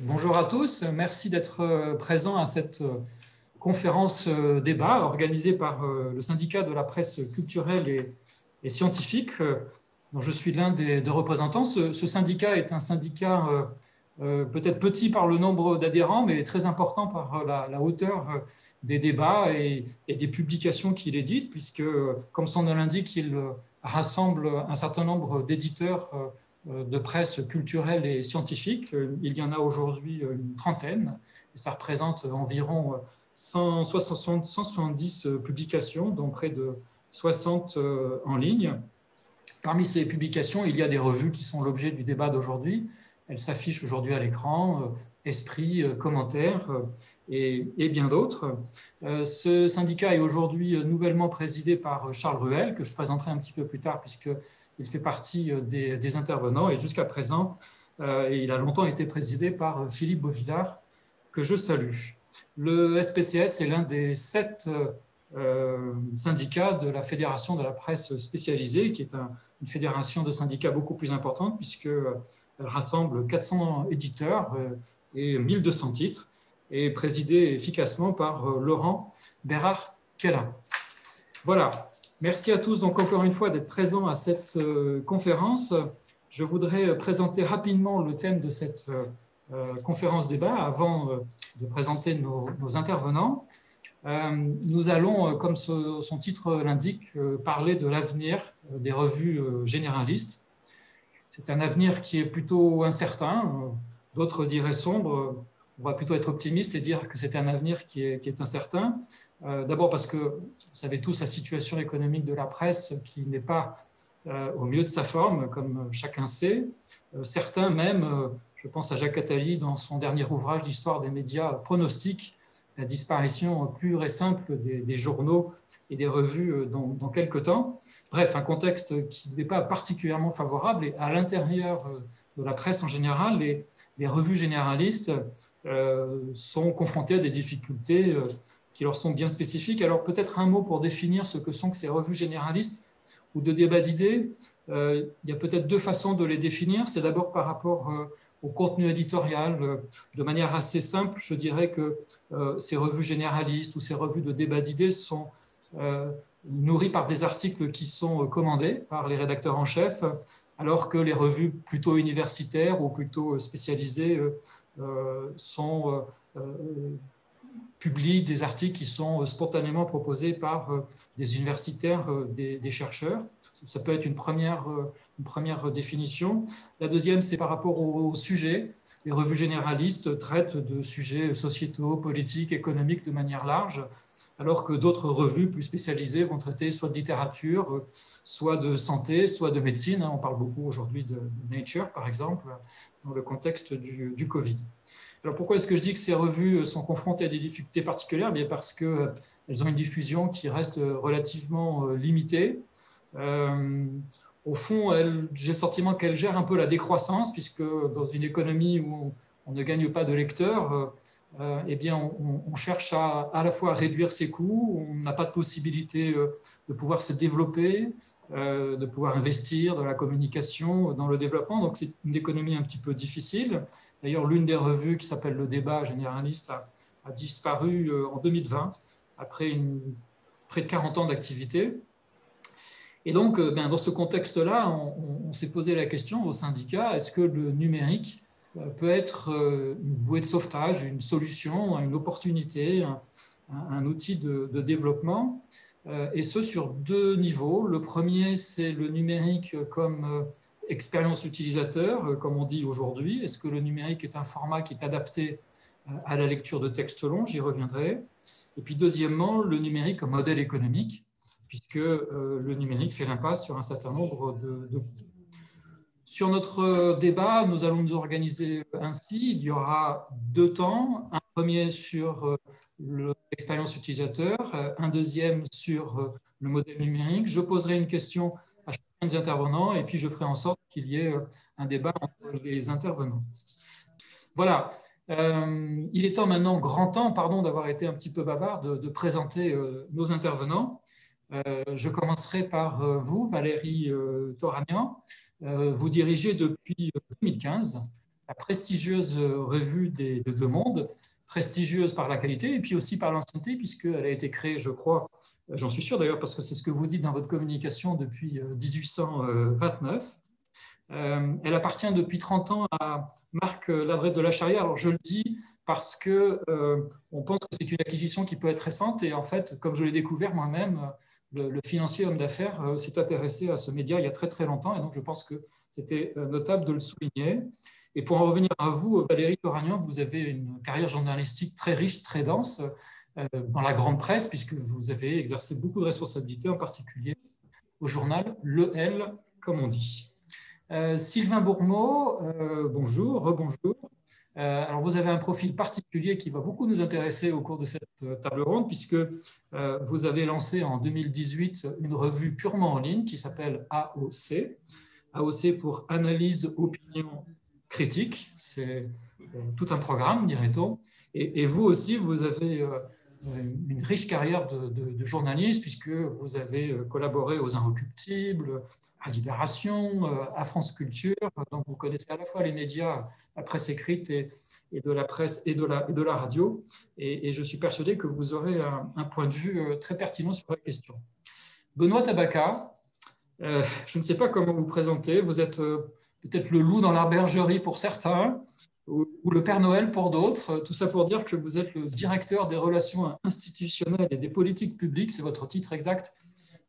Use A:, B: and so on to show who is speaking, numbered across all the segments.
A: Bonjour à tous, merci d'être présents à cette conférence débat organisée par le syndicat de la presse culturelle et scientifique, dont je suis l'un des représentants. Ce syndicat est un syndicat peut-être petit par le nombre d'adhérents, mais très important par la hauteur des débats et des publications qu'il édite, puisque, comme son nom l'indique, il rassemble un certain nombre d'éditeurs de presse culturelle et scientifique. Il y en a aujourd'hui une trentaine, et ça représente environ 170 publications, dont près de 60 en ligne. Parmi ces publications, il y a des revues qui sont l'objet du débat d'aujourd'hui. Elles s'affichent aujourd'hui à l'écran, Esprit, Commentaires et bien d'autres. Ce syndicat est aujourd'hui nouvellement présidé par Charles Ruel, que je présenterai un petit peu plus tard, puisqu'il fait partie des intervenants. Et jusqu'à présent, il a longtemps été présidé par Philippe Beauvillard, que je salue. Le SPCS est l'un des 7 syndicats de la Fédération de la presse spécialisée, qui est une fédération de syndicats beaucoup plus importante, puisqu'elle rassemble 400 éditeurs et 1200 titres, et présidée efficacement par Laurent Bérard-Kellin. Voilà, merci à tous donc encore une fois d'être présents à cette conférence. Je voudrais présenter rapidement le thème de cette conférence débat avant de présenter nos intervenants. Nous allons, comme son titre l'indique, parler de l'avenir des revues généralistes. C'est un avenir qui est plutôt incertain, d'autres diraient sombre. On va plutôt être optimiste et dire que c'est un avenir qui est incertain. D'abord parce que vous savez tous la situation économique de la presse qui n'est pas au mieux de sa forme, comme chacun sait. Certains même, je pense à Jacques Attali dans son dernier ouvrage d'histoire des médias, pronostiquent la disparition pure et simple des journaux et des revues dans quelques temps. Bref, un contexte qui n'est pas particulièrement favorable. Et à l'intérieur de la presse en général, les revues généralistes sont confrontées à des difficultés qui leur sont bien spécifiques. Alors peut-être un mot pour définir ce que sont que ces revues généralistes ou de débat d'idées. Il y a peut-être 2 façons de les définir. C'est d'abord par rapport au contenu éditorial. De manière assez simple, je dirais que ces revues généralistes ou ces revues de débat d'idées sont nourries par des articles qui sont commandés par les rédacteurs en chef, alors que les revues plutôt universitaires ou plutôt spécialisées publient des articles qui sont spontanément proposés par des universitaires, des chercheurs. Ça peut être une première définition. La deuxième, c'est par rapport au sujet. Les revues généralistes traitent de sujets sociétaux, politiques, économiques de manière large, alors que d'autres revues plus spécialisées vont traiter soit de littérature, soit de santé, soit de médecine. On parle beaucoup aujourd'hui de Nature, par exemple, dans le contexte du Covid. Alors pourquoi est-ce que je dis que ces revues sont confrontées à des difficultés particulières? Bien parce qu'elles ont une diffusion qui reste relativement limitée. Au fond, j'ai le sentiment qu'elles gèrent un peu la décroissance, puisque dans une économie où on ne gagne pas de lecteurs, eh bien, on cherche à la fois à réduire ses coûts, on n'a pas de possibilité de pouvoir se développer, de pouvoir investir dans la communication, dans le développement. Donc c'est une économie un petit peu difficile. D'ailleurs, l'une des revues qui s'appelle Le Débat généraliste a disparu en 2020, après près de 40 ans d'activité. Et donc, dans ce contexte-là, on s'est posé la question au syndicat, est-ce que le numérique peut être une bouée de sauvetage, une solution, une opportunité, un outil de développement, et ce sur 2 niveaux. Le premier, c'est le numérique comme expérience utilisateur, comme on dit aujourd'hui. Est-ce que le numérique est un format qui est adapté à la lecture de textes longs? J'y reviendrai. Et puis deuxièmement, le numérique comme modèle économique, puisque le numérique fait l'impasse sur un certain nombre de coûts. Sur notre débat, nous allons nous organiser ainsi. Il y aura 2 temps. Un premier sur l'expérience utilisateur, un deuxième sur le modèle numérique. Je poserai une question à chacun des intervenants et puis je ferai en sorte qu'il y ait un débat entre les intervenants. Voilà. Il est temps maintenant, grand temps, pardon d'avoir été un petit peu bavard, de présenter nos intervenants. Je commencerai par vous, Valérie Toragnan. Vous dirigez depuis 2015 la prestigieuse revue des Deux Mondes, prestigieuse par la qualité et puis aussi par l'ancienneté, puisqu'elle a été créée, je crois, j'en suis sûr d'ailleurs, parce que c'est ce que vous dites dans votre communication depuis 1829. Elle appartient depuis 30 ans à Marc Ladrette de la Charrière. Alors je le dis parce que on pense que c'est une acquisition qui peut être récente et en fait, comme je l'ai découvert moi-même, le financier homme d'affaires s'est intéressé à ce média il y a très très longtemps et donc je pense que c'était notable de le souligner. Et pour en revenir à vous, Valérie Toragnan, vous avez une carrière journalistique très riche, très dense dans la grande presse puisque vous avez exercé beaucoup de responsabilités, en particulier au journal Le L, comme on dit. Sylvain Bourmeau, bonjour, rebonjour. Alors vous avez un profil particulier qui va beaucoup nous intéresser au cours de cette table ronde puisque vous avez lancé en 2018 une revue purement en ligne qui s'appelle AOC. AOC pour Analyse, Opinion, Critique. C'est tout un programme, dirait-on. Et vous aussi, vous avez une riche carrière de journaliste puisque vous avez collaboré aux Inrecuptibles, à Libération, à France Culture. Donc vous connaissez à la fois les médias, la presse écrite et de la presse et de la radio. Et je suis persuadé que vous aurez un point de vue très pertinent sur la question. Benoît Tabaka, je ne sais pas comment vous présenter. Vous êtes peut-être le loup dans la bergerie pour certains, ou le Père Noël pour d'autres. Tout ça pour dire que vous êtes le directeur des relations institutionnelles et des politiques publiques, c'est votre titre exact,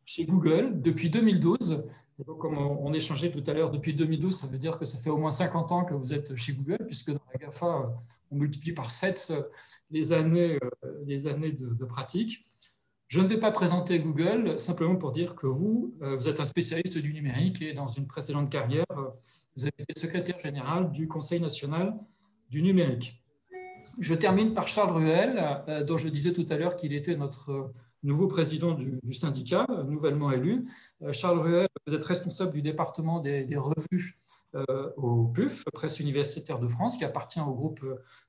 A: chez Google, depuis 2012. Et donc, comme on échangeait tout à l'heure, depuis 2012, ça veut dire que ça fait au moins 50 ans que vous êtes chez Google, puisque dans la GAFA, on multiplie par 7 les années de pratique. Je ne vais pas présenter Google, simplement pour dire que vous êtes un spécialiste du numérique et dans une précédente carrière, vous avez été secrétaire général du Conseil national du numérique. Je termine par Charles Ruel, dont je disais tout à l'heure qu'il était notre nouveau président du syndicat, nouvellement élu. Charles Ruel, vous êtes responsable du département des revues au PUF, Presse universitaire de France, qui appartient au groupe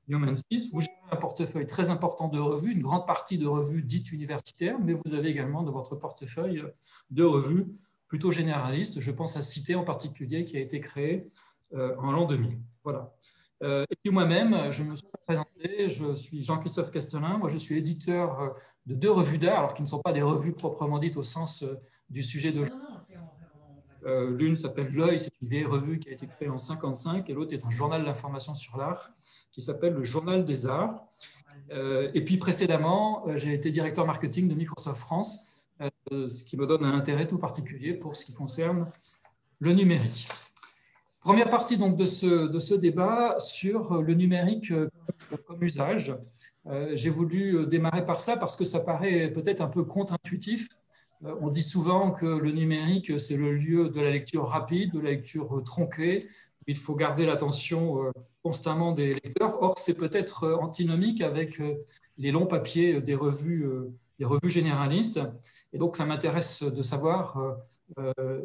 A: Human 6. Vous gérez un portefeuille très important de revues, une grande partie de revues dites universitaires, mais vous avez également dans votre portefeuille de revues plutôt généralistes. Je pense à Cité en particulier, qui a été créée en l'an 2000. Voilà. Et puis moi-même, je me suis présenté, je suis Jean-Christophe Castelin, moi je suis éditeur de 2 revues d'art, alors qui ne sont pas des revues proprement dites au sens du sujet de... L'une s'appelle L'Œil, c'est une vieille revue qui a été créée en 1955, et l'autre est un journal d'information sur l'art qui s'appelle le Journal des Arts. Et puis précédemment, j'ai été directeur marketing de Microsoft France, ce qui me donne un intérêt tout particulier pour ce qui concerne le numérique. Première partie donc de ce débat sur le numérique comme usage. J'ai voulu démarrer par ça parce que ça paraît peut-être un peu contre-intuitif. On dit souvent que le numérique, c'est le lieu de la lecture rapide, de la lecture tronquée. Il faut garder l'attention constamment des lecteurs. Or, c'est peut-être antinomique avec les longs papiers des revues généralistes. Et donc, ça m'intéresse de savoir,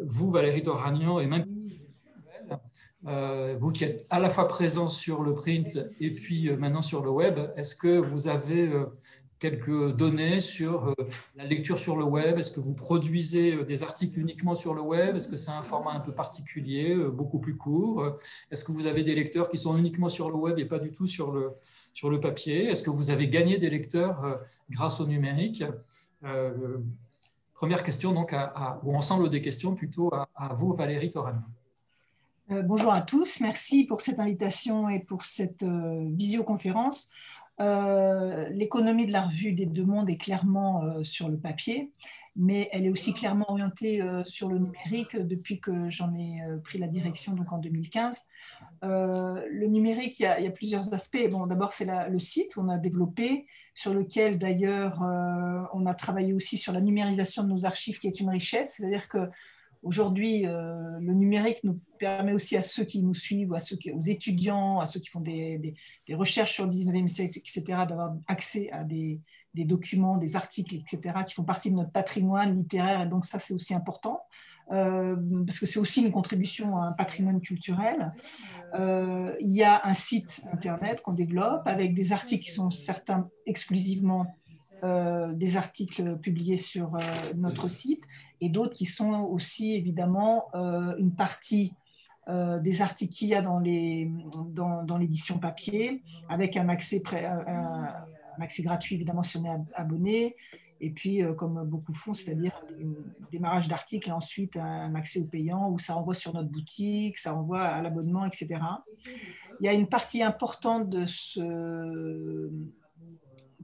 A: vous, Valérie Toragnan, et même vous qui êtes à la fois présent sur le print et puis maintenant sur le web, est-ce que vous avez quelques données sur la lecture sur le web? Est-ce que vous produisez des articles uniquement sur le web? Est-ce que c'est un format un peu particulier, beaucoup plus court? Est-ce que vous avez des lecteurs qui sont uniquement sur le web et pas du tout sur le papier? Est-ce que vous avez gagné des lecteurs grâce au numérique? Première question, donc, ou ensemble des questions plutôt à vous, Valérie Toragnan.
B: Bonjour à tous, merci pour cette invitation et pour cette visioconférence. L'économie de la revue des Deux Mondes est clairement sur le papier, mais elle est aussi clairement orientée sur le numérique depuis que j'en ai pris la direction donc en 2015. Le numérique, il y a plusieurs aspects. Bon, d'abord, c'est le site qu'on a développé, sur lequel d'ailleurs on a travaillé aussi sur la numérisation de nos archives, qui est une richesse. C'est-à-dire que aujourd'hui, le numérique nous permet aussi à ceux qui nous suivent, aux étudiants, à ceux qui font des recherches sur le 19e siècle, etc., d'avoir accès à des documents, des articles, etc., qui font partie de notre patrimoine littéraire. Et donc ça, c'est aussi important, parce que c'est aussi une contribution à un patrimoine culturel. Il y a un site Internet qu'on développe avec des articles qui sont certains exclusivement des articles publiés sur notre site, et d'autres qui sont aussi évidemment une partie des articles qu'il y a dans l'édition papier, avec un accès gratuit, évidemment, si on est abonné. Et puis, comme beaucoup font, c'est-à-dire un démarrage d'articles et ensuite un accès au payant où ça renvoie sur notre boutique, ça renvoie à l'abonnement, etc. Il y a une partie importante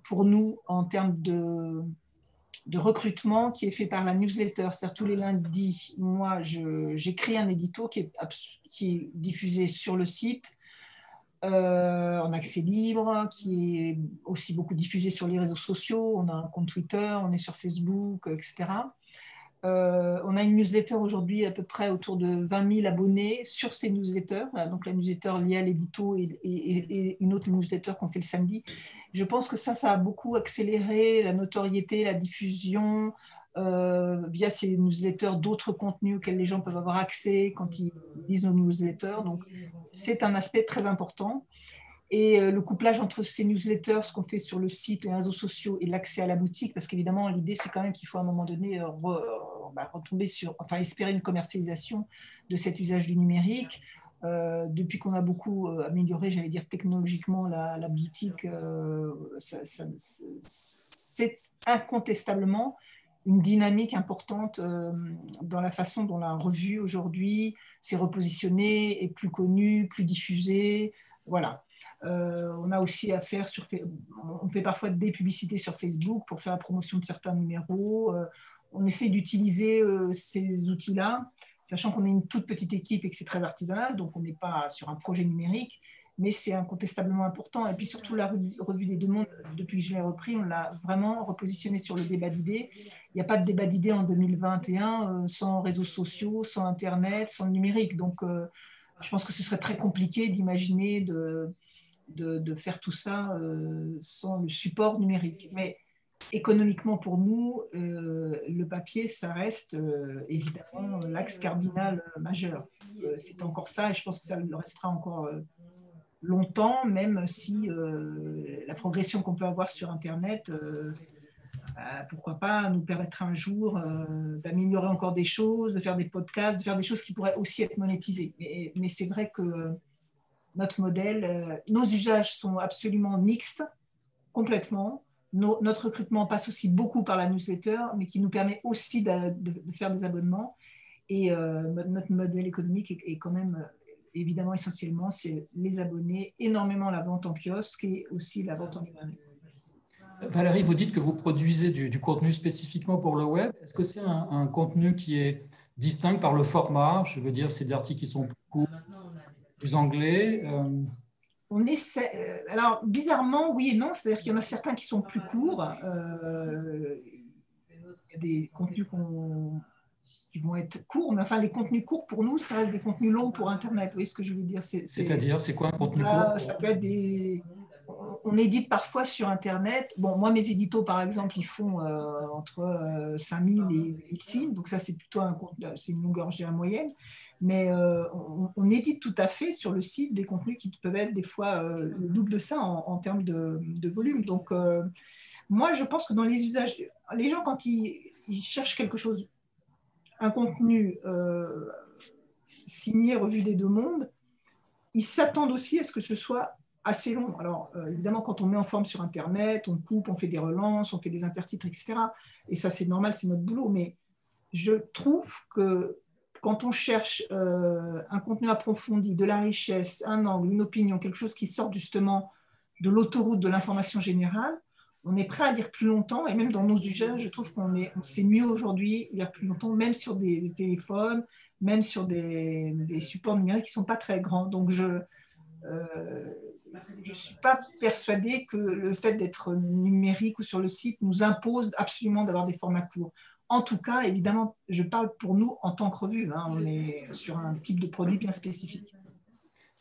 B: pour nous en termes de recrutement qui est fait par la newsletter. C'est-à-dire tous les lundis, moi, j'écris un édito qui est diffusé sur le site en accès libre, qui est aussi beaucoup diffusé sur les réseaux sociaux. On a un compte Twitter, on est sur Facebook, etc. On a une newsletter aujourd'hui à peu près autour de 20 000 abonnés sur ces newsletters. Donc la newsletter liée à l'édito et une autre newsletter qu'on fait le samedi. Je pense que ça a beaucoup accéléré la notoriété, la diffusion via ces newsletters d'autres contenus auxquels les gens peuvent avoir accès quand ils lisent nos newsletters. Donc c'est un aspect très important. Et le couplage entre ces newsletters, ce qu'on fait sur le site, les réseaux sociaux et l'accès à la boutique, parce qu'évidemment, l'idée, c'est quand même qu'il faut à un moment donné retomber espérer une commercialisation de cet usage du numérique. Depuis qu'on a beaucoup amélioré, j'allais dire technologiquement, la boutique, c'est incontestablement une dynamique importante dans la façon dont la revue aujourd'hui s'est repositionnée, est plus connue, plus diffusée. Voilà. On a aussi à faire on fait parfois des publicités sur Facebook pour faire la promotion de certains numéros. On essaie d'utiliser ces outils-là, sachant qu'on est une toute petite équipe et que c'est très artisanal, donc on n'est pas sur un projet numérique, mais c'est incontestablement important. Et puis surtout la revue des Deux Mondes, depuis que je l'ai repris, on l'a vraiment repositionné sur le débat d'idées. Il n'y a pas de débat d'idées en 2021 sans réseaux sociaux, sans Internet, sans le numérique. Donc je pense que ce serait très compliqué d'imaginer de faire tout ça sans le support numérique. Mais économiquement pour nous, le papier, ça reste évidemment l'axe cardinal majeur. C'est encore ça et je pense que ça le restera encore longtemps, même si la progression qu'on peut avoir sur Internet, pourquoi pas, nous permettra un jour d'améliorer encore des choses, de faire des podcasts, de faire des choses qui pourraient aussi être monétisées. Mais c'est vrai que notre modèle, nos usages sont absolument mixtes, complètement. Notre recrutement passe aussi beaucoup par la newsletter, mais qui nous permet aussi de faire des abonnements. Et notre modèle économique est quand même, évidemment, essentiellement, c'est les abonnés, énormément la vente en kiosque et aussi la vente en ligne.
A: Valérie, vous dites que vous produisez du contenu spécifiquement pour le web. Est-ce que c'est un contenu qui est distinct par le format? Je veux dire, c'est des articles qui sont plus courts, plus anglais.
B: On essaie, alors, bizarrement, oui et non. C'est-à-dire qu'il y en a certains qui sont plus courts. Il y a des contenus qui vont être courts, mais enfin, les contenus courts, pour nous, ça reste des contenus longs pour Internet. Vous voyez ce que je veux dire?
A: C'est-à-dire, c'est quoi un contenu court?
B: Ça peut être on édite parfois sur Internet. Bon, moi, mes éditos, par exemple, ils font entre 5000 et 1000 signes. Donc ça, c'est plutôt c'est une longueur, je dirais, moyenne. Mais on édite tout à fait sur le site des contenus qui peuvent être des fois le double de ça en termes de volume. Donc, moi, je pense que dans les usages, les gens, quand ils cherchent quelque chose, un contenu signé Revue des Deux Mondes, ils s'attendent aussi à ce que ce soit assez long. Alors, évidemment, quand on met en forme sur Internet, on coupe, on fait des relances, on fait des intertitres, etc. Et ça, c'est normal, c'est notre boulot. Mais je trouve que quand on cherche un contenu approfondi, de la richesse, un angle, une opinion, quelque chose qui sort justement de l'autoroute de l'information générale, on est prêt à lire plus longtemps. Et même dans nos usages, je trouve c'est mieux aujourd'hui lire plus longtemps, même sur des téléphones, même sur des supports numériques qui ne sont pas très grands. Donc, je ne suis pas persuadée que le fait d'être numérique ou sur le site nous impose absolument d'avoir des formats courts. En tout cas, évidemment, je parle pour nous en tant que revue. On est sur un type de produit bien spécifique.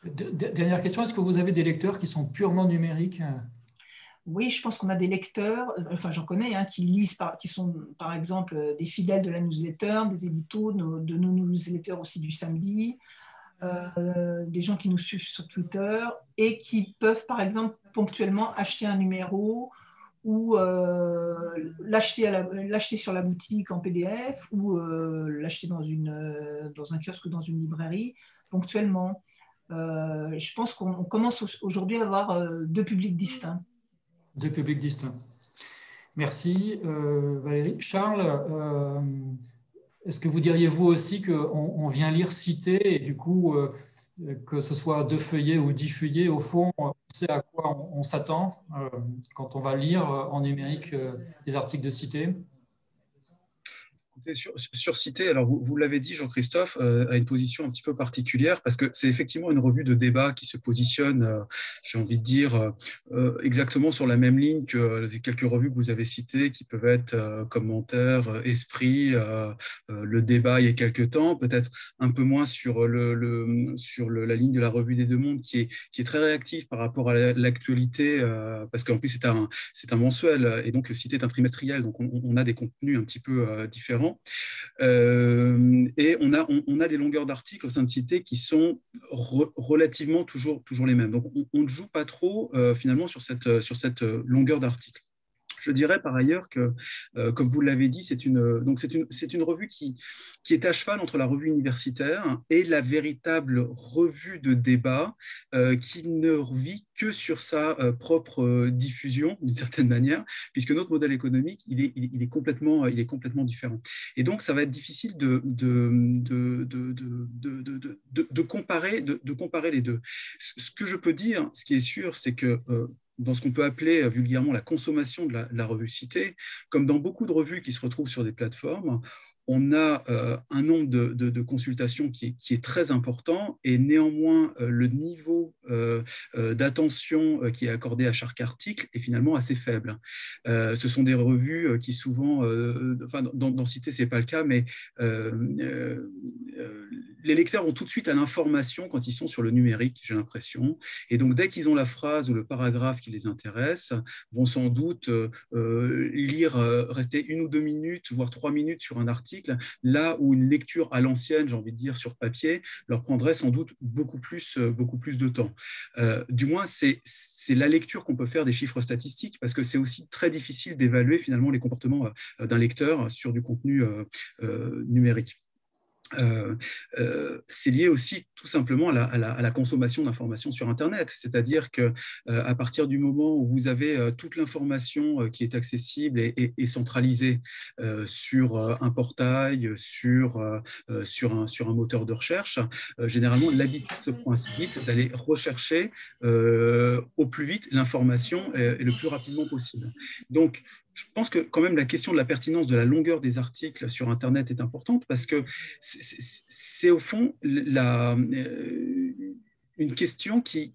A: Dernière question, est-ce que vous avez des lecteurs qui sont purement numériques?
B: Oui, je pense qu'on a des lecteurs, enfin j'en connais, qui lisent, qui sont par exemple des fidèles de la newsletter, des éditos, de nos newsletters aussi du samedi, des gens qui nous suivent sur Twitter et qui peuvent par exemple ponctuellement acheter un numéro ou l'acheter sur la boutique en PDF ou l'acheter dans un kiosque ou dans une librairie. ponctuellement. Je pense qu'on commence aujourd'hui à avoir deux publics distincts.
A: Deux publics distincts. Merci Valérie. Charles, est-ce que vous diriez vous aussi qu'on vient lire Cité et du coup, que ce soit 2 feuillets ou 10 feuillets, au fond, on sait à quoi on s'attend quand on va lire en numérique des articles de Cité?
C: Sur Cité, alors vous l'avez dit, Jean-Christophe, a une position un petit peu particulière parce que c'est effectivement une revue de débat qui se positionne, j'ai envie de dire, exactement sur la même ligne que les quelques revues que vous avez citées qui peuvent être Commentaires, Esprit, le débat il y a quelques temps, peut-être un peu moins sur, la ligne de la revue des Deux Mondes qui est très réactive par rapport à l'actualité, parce qu'en plus c'est un mensuel et donc Cité est un trimestriel, donc on a des contenus un petit peu différents. Et on a des longueurs d'articles au sein de Cité qui sont relativement toujours les mêmes. Donc, on ne joue pas trop finalement sur cette longueur d'article. Je dirais par ailleurs que, comme vous l'avez dit, c'est une revue qui est à cheval entre la revue universitaire et la véritable revue de débat qui ne vit que sur sa propre diffusion, d'une certaine manière, puisque notre modèle économique, il est complètement différent. Et donc, ça va être difficile de comparer les deux. Ce que je peux dire, ce qui est sûr, c'est que dans ce qu'on peut appeler vulgairement la consommation de la revue Cité, comme dans beaucoup de revues qui se retrouvent sur des plateformes, on a un nombre de consultations qui est très important et néanmoins le niveau d'attention qui est accordé à chaque article est finalement assez faible. Ce sont des revues qui souvent, dans Cité ce n'est pas le cas, mais les lecteurs vont tout de suite à l'information quand ils sont sur le numérique, j'ai l'impression, et donc dès qu'ils ont la phrase ou le paragraphe qui les intéresse, vont sans doute rester 1 ou 2 minutes, voire 3 minutes sur un article, là où une lecture à l'ancienne, j'ai envie de dire sur papier, leur prendrait sans doute beaucoup plus de temps. Du moins, c'est la lecture qu'on peut faire des chiffres statistiques, parce que c'est aussi très difficile d'évaluer finalement les comportements d'un lecteur sur du contenu numérique. C'est lié aussi tout simplement à la consommation d'informations sur Internet, c'est-à-dire qu'à partir du moment où vous avez toute l'information qui est accessible et centralisée sur un portail, sur un moteur de recherche, généralement l'habitude se prend assez vite d'aller rechercher au plus vite l'information et le plus rapidement possible. Donc, je pense que quand même la question de la pertinence de la longueur des articles sur Internet est importante parce que c'est au fond une question y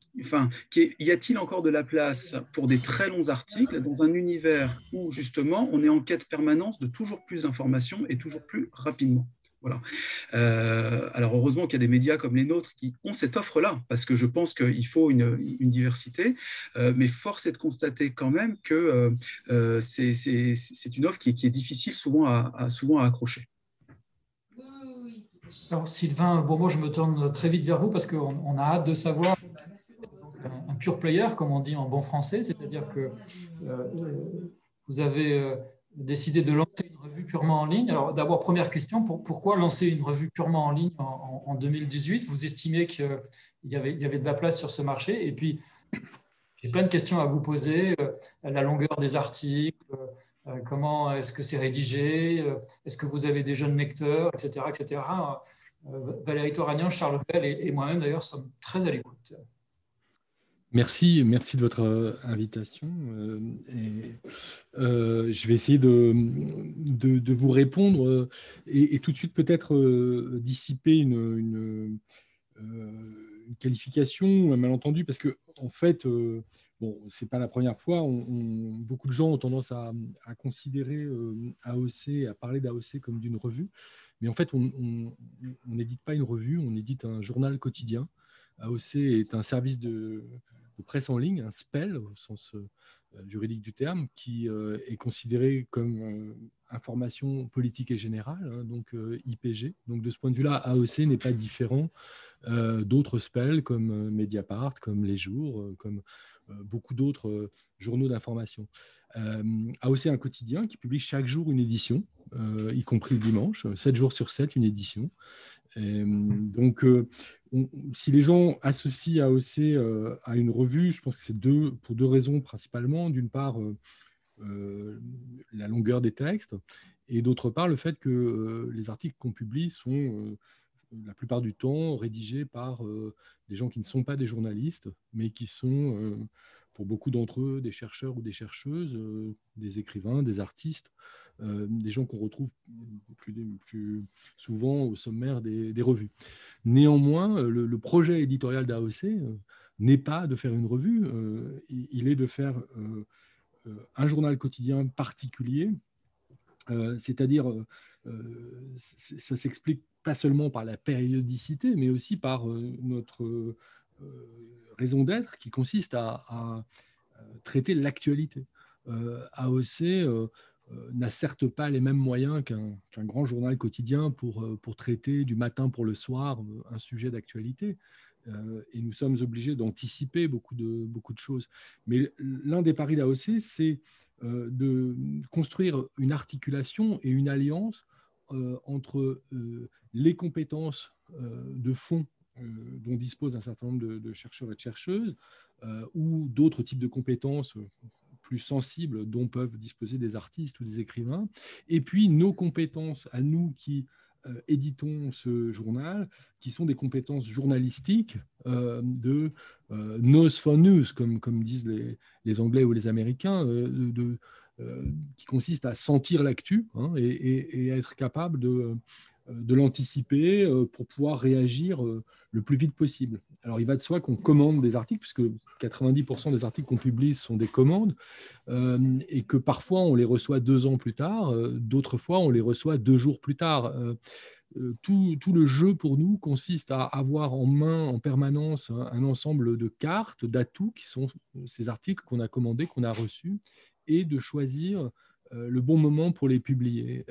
C: a-t-il encore de la place pour des très longs articles dans un univers où justement on est en quête permanente de toujours plus d'informations et toujours plus rapidement? Voilà. Alors heureusement qu'il y a des médias comme les nôtres qui ont cette offre-là, parce que je pense qu'il faut une diversité, mais force est de constater quand même que c'est une offre qui est difficile souvent à accrocher.
A: Alors Sylvain Bourbeau, je me tourne très vite vers vous parce qu'on a hâte de savoir un pure player, comme on dit en bon français, c'est-à-dire que vous avez décidé de lancer une revue purement en ligne. Alors d'abord, première question, pourquoi lancer une revue purement en ligne en 2018? Vous estimez qu'il y avait de la place sur ce marché? Et puis, j'ai plein de questions à vous poser. La longueur des articles, comment est-ce que c'est rédigé, est-ce que vous avez des jeunes lecteurs, etc. etc. Valérie Toragnan, Charles Lepel et moi-même d'ailleurs sommes très à l'écoute.
D: Merci de votre invitation. Je vais essayer de vous répondre et tout de suite peut-être dissiper une qualification, un malentendu, parce que en fait, c'est pas la première fois. Beaucoup de gens ont tendance à considérer AOC, à parler d'AOC comme d'une revue, mais en fait, on n'édite pas une revue, on édite un journal quotidien. AOC est un service de presse en ligne, un SPEL au sens juridique du terme, qui est considéré comme information politique et générale, hein, donc IPG. Donc de ce point de vue-là, AOC n'est pas différent d'autres SPEL comme Mediapart, comme Les Jours, comme beaucoup d'autres journaux d'information. AOC est un quotidien qui publie chaque jour une édition, y compris le dimanche, 7 jours sur 7, une édition. Donc, si les gens associent AOC à une revue, je pense que c'est pour deux raisons principalement. D'une part, la longueur des textes, et d'autre part, le fait que les articles qu'on publie sont la plupart du temps rédigés par des gens qui ne sont pas des journalistes, mais qui sont, pour beaucoup d'entre eux, des chercheurs ou des chercheuses, des écrivains, des artistes, des gens qu'on retrouve plus souvent au sommaire des revues. Néanmoins, le projet éditorial d'AOC n'est pas de faire une revue, il est de faire un journal quotidien particulier, c'est-à-dire, ça s'explique pas seulement par la périodicité, mais aussi par notre raison d'être qui consiste à traiter l'actualité. AOC n'a certes pas les mêmes moyens qu'un grand journal quotidien pour traiter du matin pour le soir un sujet d'actualité. Et nous sommes obligés d'anticiper beaucoup de choses. Mais l'un des paris d'AOC, c'est de construire une articulation et une alliance entre les compétences de fond dont disposent un certain nombre de chercheurs et de chercheuses, ou d'autres types de compétences plus sensibles dont peuvent disposer des artistes ou des écrivains, et puis nos compétences à nous qui éditons ce journal, qui sont des compétences journalistiques de nose for news, comme disent les Anglais ou les Américains, qui consiste à sentir l'actu, hein, et à être capable de l'anticiper pour pouvoir réagir le plus vite possible. Alors, il va de soi qu'on commande des articles, puisque 90% des articles qu'on publie sont des commandes, et que parfois on les reçoit 2 ans plus tard, d'autres fois on les reçoit 2 jours plus tard. Tout le jeu pour nous consiste à avoir en main en permanence un ensemble de cartes, d'atouts qui sont ces articles qu'on a commandés, qu'on a reçus, et de choisir le bon moment pour les publier.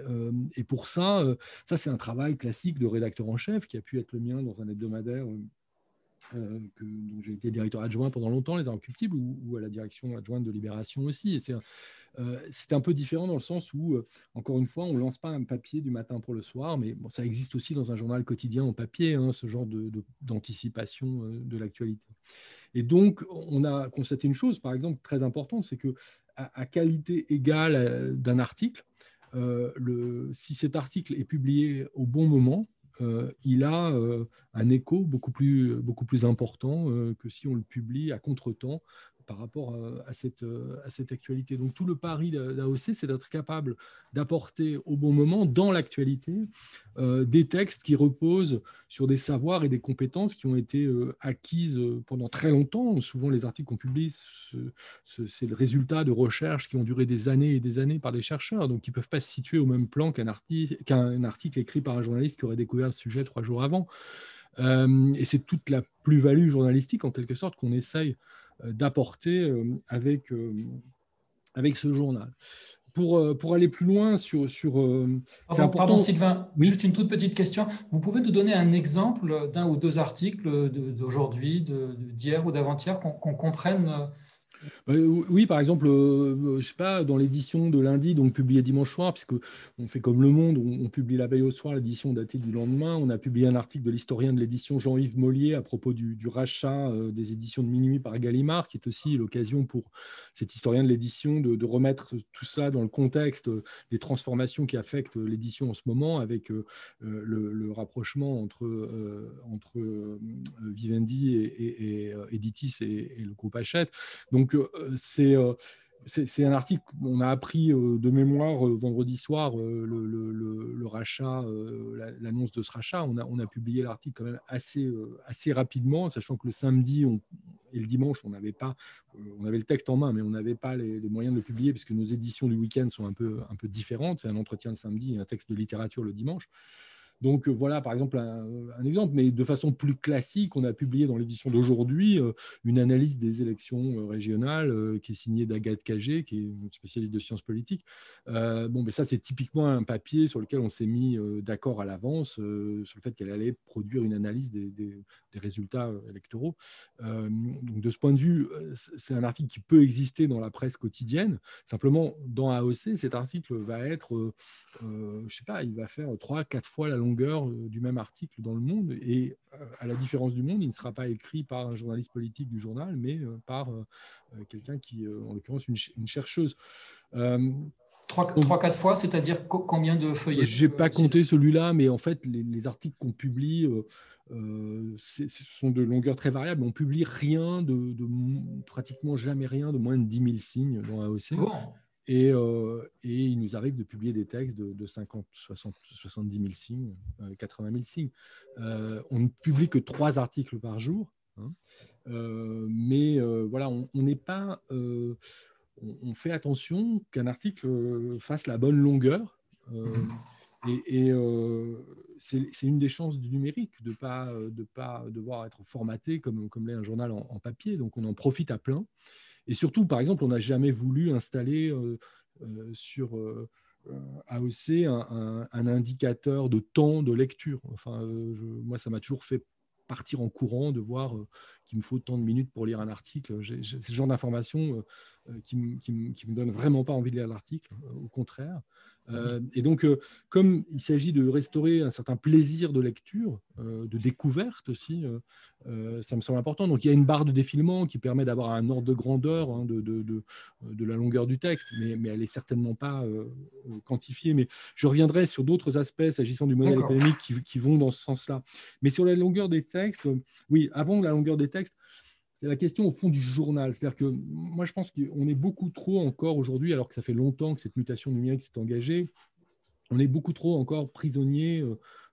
D: Et pour ça, c'est un travail classique de rédacteur en chef qui a pu être le mien dans un hebdomadaire dont j'ai été directeur adjoint pendant longtemps, Les Inrecuptibles, ou à la direction adjointe de Libération aussi. Et c'est un peu différent dans le sens où, encore une fois, on ne lance pas un papier du matin pour le soir, mais bon, ça existe aussi dans un journal quotidien en papier, hein, ce genre d'anticipation de l'actualité. Et donc, on a constaté une chose, par exemple, très importante, c'est qu'à qualité égale d'un article, si cet article est publié au bon moment, il a un écho beaucoup plus important que si on le publie à contretemps par rapport à cette actualité. Donc tout le pari d'AOC, c'est d'être capable d'apporter au bon moment, dans l'actualité, des textes qui reposent sur des savoirs et des compétences qui ont été acquises pendant très longtemps. Souvent, les articles qu'on publie, c'est le résultat de recherches qui ont duré des années et des années par des chercheurs, donc qui ne peuvent pas se situer au même plan qu'un article écrit par un journaliste qui aurait découvert le sujet 3 jours avant. Et c'est toute la plus-value journalistique, en quelque sorte, qu'on essaye d'apporter avec ce journal. Pour aller plus loin sur
A: pardon Sylvain,
D: oui.
A: Juste une toute petite question. Vous pouvez nous donner un exemple d'un ou deux articles d'aujourd'hui, d'hier ou d'avant-hier, qu'on comprenne?
D: Oui, par exemple, je sais pas, dans l'édition de lundi, donc publiée dimanche soir, puisque on fait comme Le Monde, on publie la veille au soir l'édition datée du lendemain. On a publié un article de l'historien de l'édition Jean-Yves Mollier à propos du rachat des éditions de Minuit par Gallimard, qui est aussi l'occasion pour cet historien de l'édition de remettre tout cela dans le contexte des transformations qui affectent l'édition en ce moment, avec le rapprochement entre Vivendi et Editis et le groupe Hachette. Donc, c'est un article, on a appris de mémoire vendredi soir le rachat, l'annonce de ce rachat. On a publié l'article quand même assez rapidement, sachant que le samedi et le dimanche, on avait le texte en main, mais on n'avait pas les moyens de le publier, puisque nos éditions du week-end sont un peu différentes. C'est un entretien le samedi et un texte de littérature le dimanche. Donc voilà, par exemple, un exemple, mais de façon plus classique, on a publié dans l'édition d'aujourd'hui une analyse des élections régionales qui est signée d'Agathe Cagé, qui est une spécialiste de sciences politiques. Mais ça, c'est typiquement un papier sur lequel on s'est mis d'accord à l'avance sur le fait qu'elle allait produire une analyse des résultats électoraux. Donc de ce point de vue, c'est un article qui peut exister dans la presse quotidienne. Simplement, dans AOC, cet article va être, je sais pas, il va faire 3-4 fois la longueur longueur du même article dans le Monde. Et à la différence du Monde, il ne sera pas écrit par un journaliste politique du journal, mais par quelqu'un qui, en l'occurrence, une chercheuse.
A: 3-4 fois, c'est-à-dire combien de feuillets?
D: Je n'ai pas compté celui-là, mais en fait, les articles qu'on publie, ce sont de longueur très variable. On publie rien pratiquement jamais rien de moins de 10 000 signes dans AOC.
A: Bon.
D: Et il nous arrive de publier des textes de 50, 60, 70 000 signes, 80 000 signes. On ne publie que 3 articles par jour. Hein. Mais voilà, on n'est pas... on fait attention qu'un article fasse la bonne longueur. C'est une des chances du numérique de ne pas devoir être formaté comme l'est un journal en papier. Donc, on en profite à plein. Et surtout, par exemple, on n'a jamais voulu installer sur AOC un indicateur de temps de lecture. Enfin, moi, ça m'a toujours fait partir en courant de voir qu'il me faut tant de minutes pour lire un article. C'est le genre d'information qui me donne vraiment pas envie de lire l'article, au contraire. Et donc, comme il s'agit de restaurer un certain plaisir de lecture, de découverte aussi, ça me semble important. Donc, il y a une barre de défilement qui permet d'avoir un ordre de grandeur de la longueur du texte, mais elle n'est certainement pas quantifiée. Mais je reviendrai sur d'autres aspects s'agissant du modèle économique qui vont dans ce sens-là. Mais sur la longueur des textes, oui, avant la longueur des textes, c'est la question au fond du journal. C'est-à-dire que moi, je pense qu'on est beaucoup trop encore aujourd'hui, alors que ça fait longtemps que cette mutation numérique s'est engagée, on est beaucoup trop encore prisonnier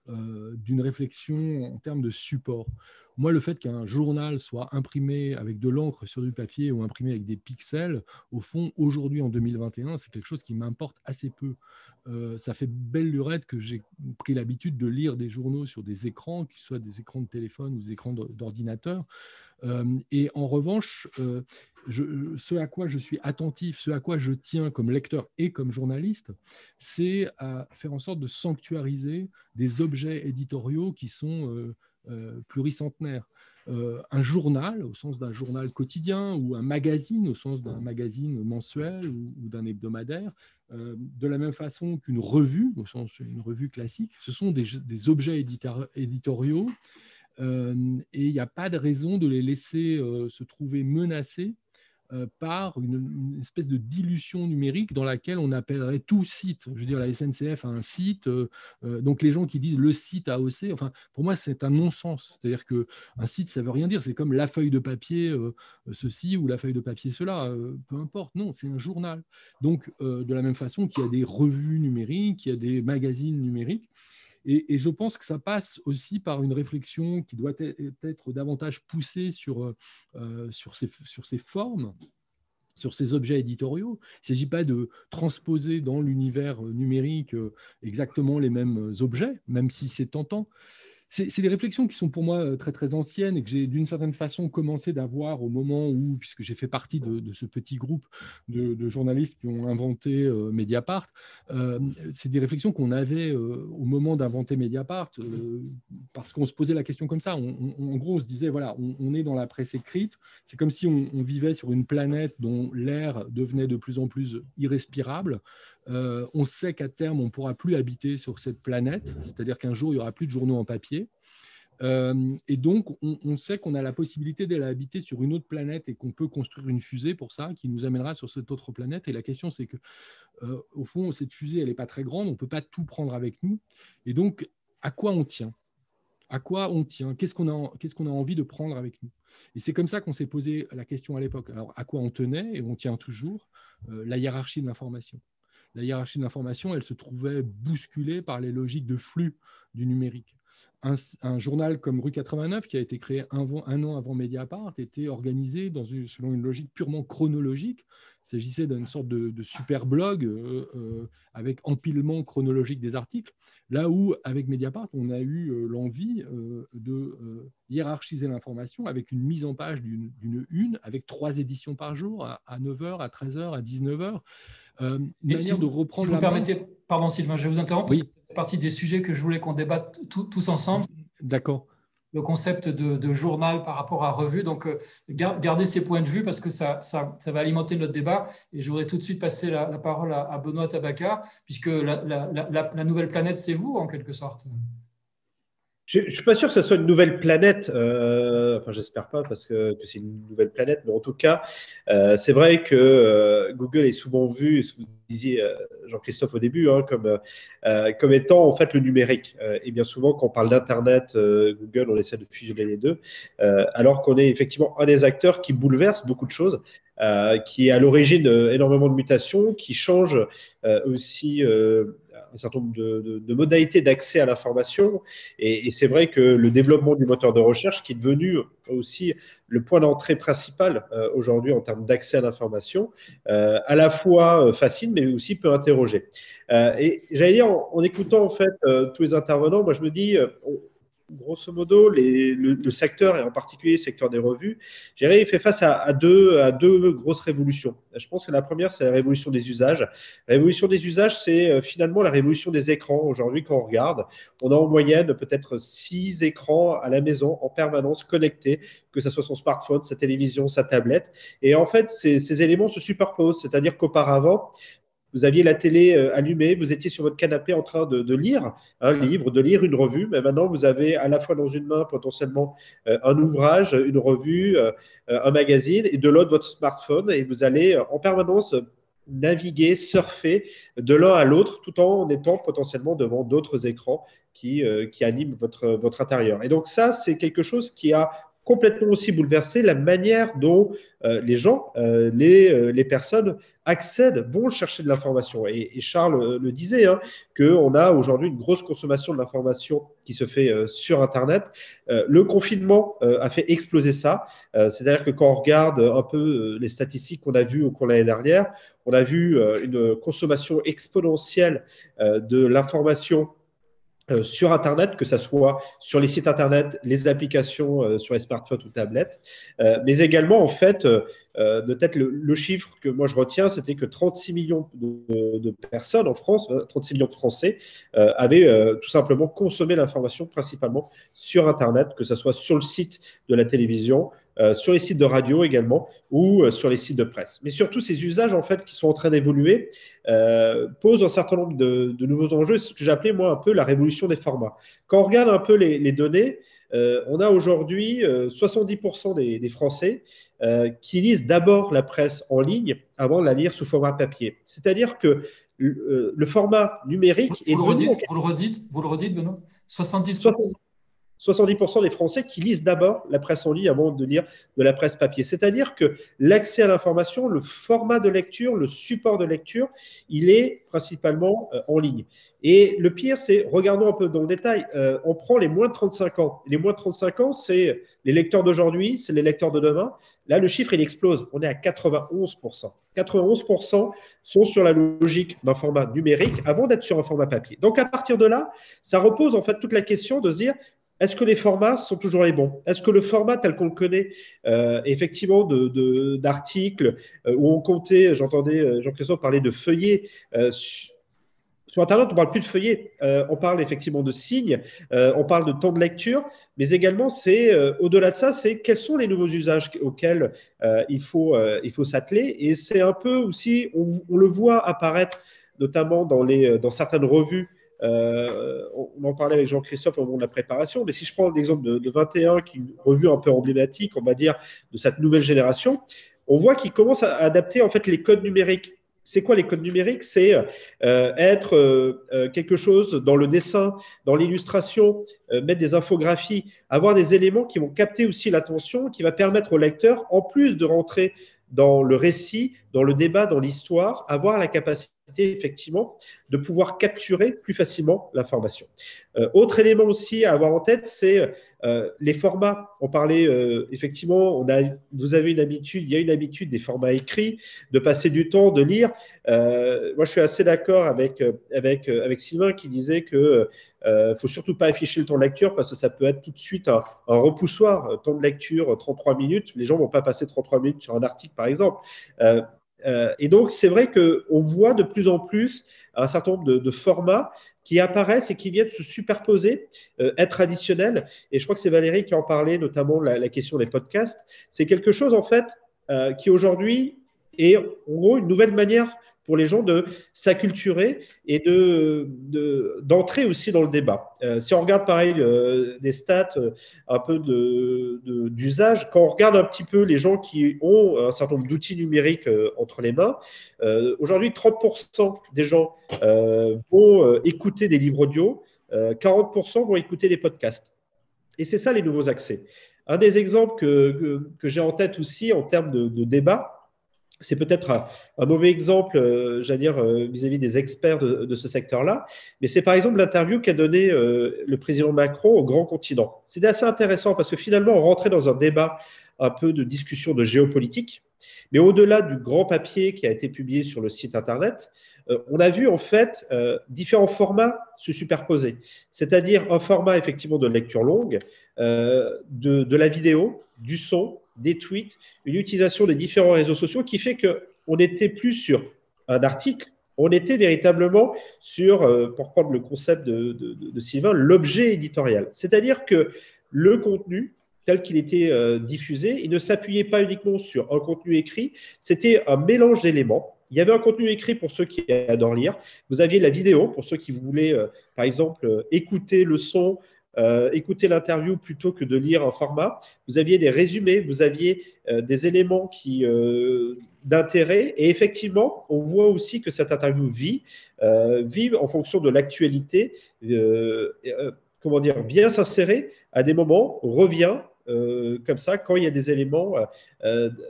D: d'une réflexion en termes de support. Moi, le fait qu'un journal soit imprimé avec de l'encre sur du papier ou imprimé avec des pixels, au fond, aujourd'hui, en 2021, c'est quelque chose qui m'importe assez peu. Ça fait belle lurette que j'ai pris l'habitude de lire des journaux sur des écrans, qu'ils soient des écrans de téléphone ou des écrans d'ordinateur. Et en revanche, ce à quoi je suis attentif, ce à quoi je tiens comme lecteur et comme journaliste, c'est à faire en sorte de sanctuariser des objets éditoriaux qui sont pluricentenaires. Un journal, au sens d'un journal quotidien, ou un magazine, au sens d'un magazine mensuel ou d'un hebdomadaire, de la même façon qu'une revue, au sens d'une revue classique, ce sont des objets éditoriaux. Et il n'y a pas de raison de les laisser se trouver menacés par une espèce de dilution numérique dans laquelle on appellerait tout site. Je veux dire, la SNCF a un site, donc les gens qui disent le site AOC, enfin, pour moi, c'est un non-sens. C'est-à-dire qu'un site, ça ne veut rien dire. C'est comme la feuille de papier ceci ou la feuille de papier cela, peu importe. Non, c'est un journal. Donc, de la même façon qu'il y a des revues numériques, qu'il y a des magazines numériques, et je pense que ça passe aussi par une réflexion qui doit être davantage poussée sur ces formes, sur ces objets éditoriaux. Il ne s'agit pas de transposer dans l'univers numérique exactement les mêmes objets, même si c'est tentant. C'est des réflexions qui sont pour moi très, très anciennes et que j'ai d'une certaine façon commencé d'avoir au moment où, puisque j'ai fait partie de ce petit groupe de journalistes qui ont inventé Mediapart, c'est des réflexions qu'on avait au moment d'inventer Mediapart parce qu'on se posait la question comme ça. En gros, on se disait, voilà, on est dans la presse écrite, c'est comme si on vivait sur une planète dont l'air devenait de plus en plus irrespirable. On sait qu'à terme, on ne pourra plus habiter sur cette planète, c'est-à-dire qu'un jour, il n'y aura plus de journaux en papier. Et donc, on sait qu'on a la possibilité d'aller habiter sur une autre planète et qu'on peut construire une fusée pour ça, qui nous amènera sur cette autre planète. Et la question, c'est que, au fond, cette fusée, elle n'est pas très grande, on ne peut pas tout prendre avec nous. Et donc, à quoi on tient ? À quoi on tient ? Qu'est-ce qu'on a envie de prendre avec nous ? Et c'est comme ça qu'on s'est posé la question à l'époque. Alors, à quoi on tenait, et on tient toujours, la hiérarchie de l'information. La hiérarchie de l'information, elle se trouvait bousculée par les logiques de flux du numérique. Un journal comme Rue 89, qui a été créé un an avant Mediapart, était organisé selon une logique purement chronologique. Il s'agissait d'une sorte de super blog avec empilement chronologique des articles, là où, avec Mediapart, on a eu l'envie de hiérarchiser l'information avec une mise en page d'une une, avec 3 éditions par jour, à 9h, à 13h, à 19h. Une manière de reprendre
A: si vous permettez, pardon Sylvain, je vais vous interrompre, parce que c'est partie des sujets que je voulais qu'on débatte tous ensemble.
D: D'accord.
A: Le concept de journal par rapport à revue. Donc, gardez ces points de vue parce que ça va alimenter notre débat. Et je voudrais tout de suite passer la parole à Benoît Tabaka, puisque la nouvelle planète, c'est vous, en quelque sorte.
E: Je ne suis pas sûr que ce soit une nouvelle planète. Enfin, j'espère pas parce que c'est une nouvelle planète, mais en tout cas, c'est vrai que Google est souvent vu, ce que vous disiez, Jean-Christophe, au début, hein, comme étant en fait le numérique. Et bien souvent, quand on parle d'Internet, Google, on essaie de fusionner les deux, alors qu'on est effectivement un des acteurs qui bouleverse beaucoup de choses, qui est à l'origine énormément de mutations, qui change aussi un certain nombre de modalités d'accès à l'information. Et c'est vrai que le développement du moteur de recherche, qui est devenu aussi le point d'entrée principal aujourd'hui en termes d'accès à l'information, à la fois fascine, mais aussi peut interroger. Et j'allais dire, en écoutant en fait tous les intervenants, moi je me dis, grosso modo, le secteur, et en particulier le secteur des revues, je dirais, il fait face à deux grosses révolutions. Je pense que la première, c'est la révolution des usages. La révolution des usages, c'est finalement la révolution des écrans. Aujourd'hui, quand on regarde, on a en moyenne peut-être 6 écrans à la maison en permanence connectés, que ce soit son smartphone, sa télévision, sa tablette. Et en fait, ces éléments se superposent, c'est-à-dire qu'auparavant, vous aviez la télé allumée, vous étiez sur votre canapé en train de lire un livre, de lire une revue, mais maintenant vous avez à la fois dans une main potentiellement un ouvrage, une revue, un magazine, et de l'autre votre smartphone, et vous allez en permanence naviguer, surfer de l'un à l'autre, tout en étant potentiellement devant d'autres écrans qui animent votre intérieur. Et donc ça, c'est quelque chose qui a complètement aussi bouleversé la manière dont les gens, les personnes accèdent, vont chercher de l'information. Et Charles le disait, hein, qu'on a aujourd'hui une grosse consommation de l'information qui se fait sur Internet. Le confinement a fait exploser ça. C'est-à-dire que quand on regarde un peu les statistiques qu'on a vues au cours de l'année dernière, on a vu une consommation exponentielle de l'information sur Internet, que ce soit sur les sites Internet, les applications sur les smartphones ou tablettes, mais également, en fait, peut-être le chiffre que moi je retiens, c'était que 36 millions de personnes en France, 36 millions de Français, avaient tout simplement consommé l'information principalement sur Internet, que ce soit sur le site de la télévision, sur les sites de radio également ou sur les sites de presse. Mais surtout, ces usages en fait qui sont en train d'évoluer posent un certain nombre de nouveaux enjeux, ce que j'appelais moi un peu la révolution des formats. Quand on regarde un peu les données, on a aujourd'hui 70% des Français qui lisent d'abord la presse en ligne avant de la lire sous format papier. C'est-à-dire que le format numérique est devenu…
A: Vous le redites, Benoît 70%.
E: 70% des Français qui lisent d'abord la presse en ligne avant de lire de la presse papier. C'est-à-dire que l'accès à l'information, le format de lecture, le support de lecture, il est principalement en ligne. Et le pire, c'est, regardons un peu dans le détail, on prend les moins de 35 ans. Les moins de 35 ans, c'est les lecteurs d'aujourd'hui, c'est les lecteurs de demain. Là, le chiffre, il explose. On est à 91%. 91% sont sur la logique d'un format numérique avant d'être sur un format papier. Donc, à partir de là, ça repose en fait toute la question de se dire, est-ce que les formats sont toujours les bons? Est-ce que le format tel qu'on le connaît, effectivement, d'articles où on comptait, j'entendais Jean-Christophe parler de feuillets, sur Internet, on ne parle plus de feuillets, on parle effectivement de signes, on parle de temps de lecture, mais également, c'est au-delà de ça, c'est quels sont les nouveaux usages auxquels il faut s'atteler. Et c'est un peu aussi, on le voit apparaître notamment dans certaines revues. On en parlait avec Jean-Christophe au moment de la préparation, mais si je prends l'exemple de 21, qui est une revue un peu emblématique, on va dire, de cette nouvelle génération, on voit qu'ils commencent à adapter en fait les codes numériques. C'est quoi les codes numériques? C'est être quelque chose dans le dessin, dans l'illustration, mettre des infographies, avoir des éléments qui vont capter aussi l'attention, qui va permettre au lecteur, en plus de rentrer dans le récit, dans le débat, dans l'histoire, avoir la capacité effectivement de pouvoir capturer plus facilement l'information. Autre élément aussi à avoir en tête, c'est les formats. On parlait effectivement, vous avez une habitude, il y a une habitude des formats écrits, de passer du temps, de lire. Moi, je suis assez d'accord avec Sylvain qui disait que faut surtout pas afficher le temps de lecture parce que ça peut être tout de suite un repoussoir. Temps de lecture, 33 minutes. Les gens vont pas passer 33 minutes sur un article, par exemple. Et donc, c'est vrai qu'on voit de plus en plus un certain nombre de formats qui apparaissent et qui viennent se superposer, être additionnels. Et je crois que c'est Valérie qui en parlait, notamment la question des podcasts. C'est quelque chose, en fait, qui aujourd'hui est en gros une nouvelle manière pour les gens de s'acculturer et d'entrer aussi dans le débat. Si on regarde pareil des stats un peu d'usage, quand on regarde un petit peu les gens qui ont un certain nombre d'outils numériques entre les mains, aujourd'hui 30% des gens vont écouter des livres audio, 40% vont écouter des podcasts. Et c'est ça les nouveaux accès. Un des exemples que j'ai en tête aussi en termes de débat, c'est peut-être un mauvais exemple, j'allais dire, vis-à-vis des experts de ce secteur-là, mais c'est par exemple l'interview qu'a donné le président Macron au Grand Continent. C'était assez intéressant parce que finalement, on rentrait dans un débat un peu de discussion de géopolitique, mais au-delà du grand papier qui a été publié sur le site Internet, on a vu en fait différents formats se superposer, c'est-à-dire un format effectivement de lecture longue, de la vidéo, du son, des tweets, une utilisation des différents réseaux sociaux qui fait qu'on n'était plus sur un article, on était véritablement sur, pour prendre le concept de Sylvain, l'objet éditorial. C'est-à-dire que le contenu, tel qu'il était diffusé, il ne s'appuyait pas uniquement sur un contenu écrit, c'était un mélange d'éléments. Il y avait un contenu écrit pour ceux qui adorent lire. Vous aviez la vidéo pour ceux qui voulaient, par exemple, écouter le son, écouter l'interview plutôt que de lire un format. Vous aviez des résumés, vous aviez des éléments d'intérêt. Et effectivement, on voit aussi que cette interview vit en fonction de l'actualité, comment dire, vient s'insérer à des moments, revient comme ça quand il y a des éléments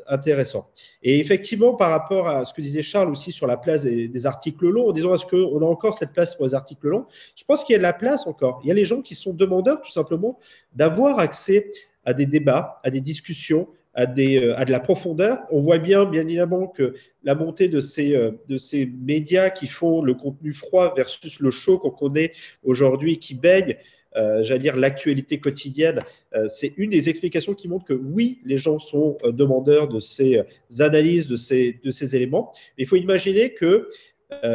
E: intéressants. Et effectivement, par rapport à ce que disait Charles aussi sur la place des articles longs, en disant est-ce qu'on a encore cette place pour les articles longs, je pense qu'il y a de la place encore. Il y a les gens qui sont demandeurs tout simplement d'avoir accès à des débats, à des discussions, à de la profondeur. On voit bien évidemment que la montée de ces médias qui font le contenu froid versus le chaud qu'on connaît aujourd'hui, qui baigne j'allais dire l'actualité quotidienne, c'est une des explications qui montre que oui, les gens sont demandeurs de ces analyses, de ces éléments. Mais il faut imaginer que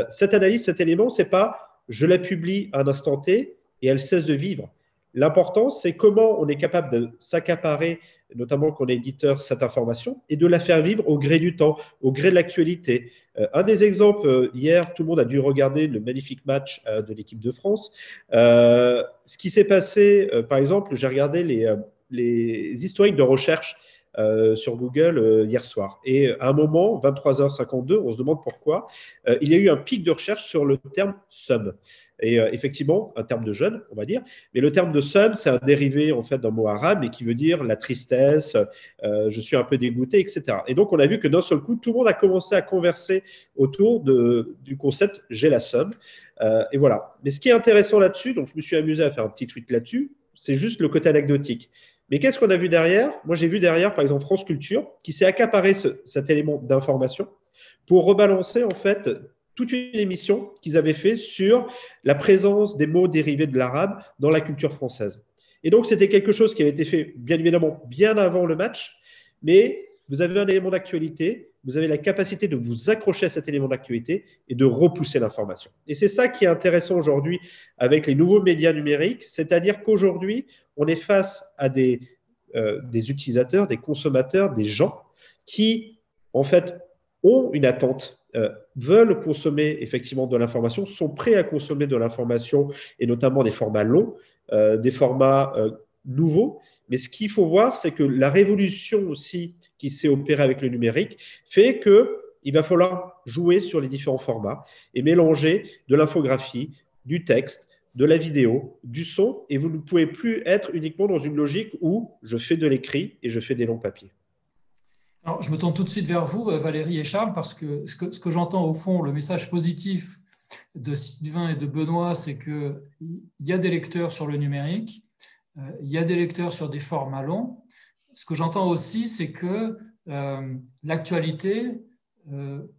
E: cette analyse, cet élément, c'est pas je la publie à un instant T et elle cesse de vivre. L'important, c'est comment on est capable de s'accaparer, notamment quand on est éditeur, cette information et de la faire vivre au gré du temps, au gré de l'actualité. Un des exemples, hier, tout le monde a dû regarder le magnifique match de l'équipe de France. Ce qui s'est passé, par exemple, j'ai regardé les historiques de recherche sur Google hier soir. Et à un moment, 23h52, on se demande pourquoi, il y a eu un pic de recherche sur le terme « somme ». Et effectivement, un terme de jeune, on va dire. Mais le terme de somme, c'est un dérivé en fait d'un mot arabe et qui veut dire la tristesse, je suis un peu dégoûté, etc. Et donc, on a vu que d'un seul coup, tout le monde a commencé à converser autour du concept j'ai la somme. Et voilà. Mais ce qui est intéressant là-dessus, donc je me suis amusé à faire un petit tweet là-dessus, c'est juste le côté anecdotique. Mais qu'est-ce qu'on a vu derrière? Moi, j'ai vu derrière, par exemple, France Culture, qui s'est accaparé cet élément d'information pour rebalancer en fait toute une émission qu'ils avaient fait sur la présence des mots dérivés de l'arabe dans la culture française. Et donc, c'était quelque chose qui avait été fait, bien évidemment, bien avant le match, mais vous avez un élément d'actualité, vous avez la capacité de vous accrocher à cet élément d'actualité et de repousser l'information. Et c'est ça qui est intéressant aujourd'hui avec les nouveaux médias numériques, c'est-à-dire qu'aujourd'hui, on est face à des utilisateurs, des consommateurs, des gens qui, en fait, ont une attente, veulent consommer effectivement de l'information, sont prêts à consommer de l'information et notamment des formats longs, des formats nouveaux. Mais ce qu'il faut voir, c'est que la révolution aussi qui s'est opérée avec le numérique fait qu'il va falloir jouer sur les différents formats et mélanger de l'infographie, du texte, de la vidéo, du son, et vous ne pouvez plus être uniquement dans une logique où je fais de l'écrit et je fais des longs papiers.
A: Alors, je me tourne tout de suite vers vous, Valérie et Charles, parce que ce que j'entends au fond, le message positif de Sylvain et de Benoît, c'est qu'il y a des lecteurs sur le numérique, il y a des lecteurs sur des formats longs. Ce que j'entends aussi, c'est que l'actualité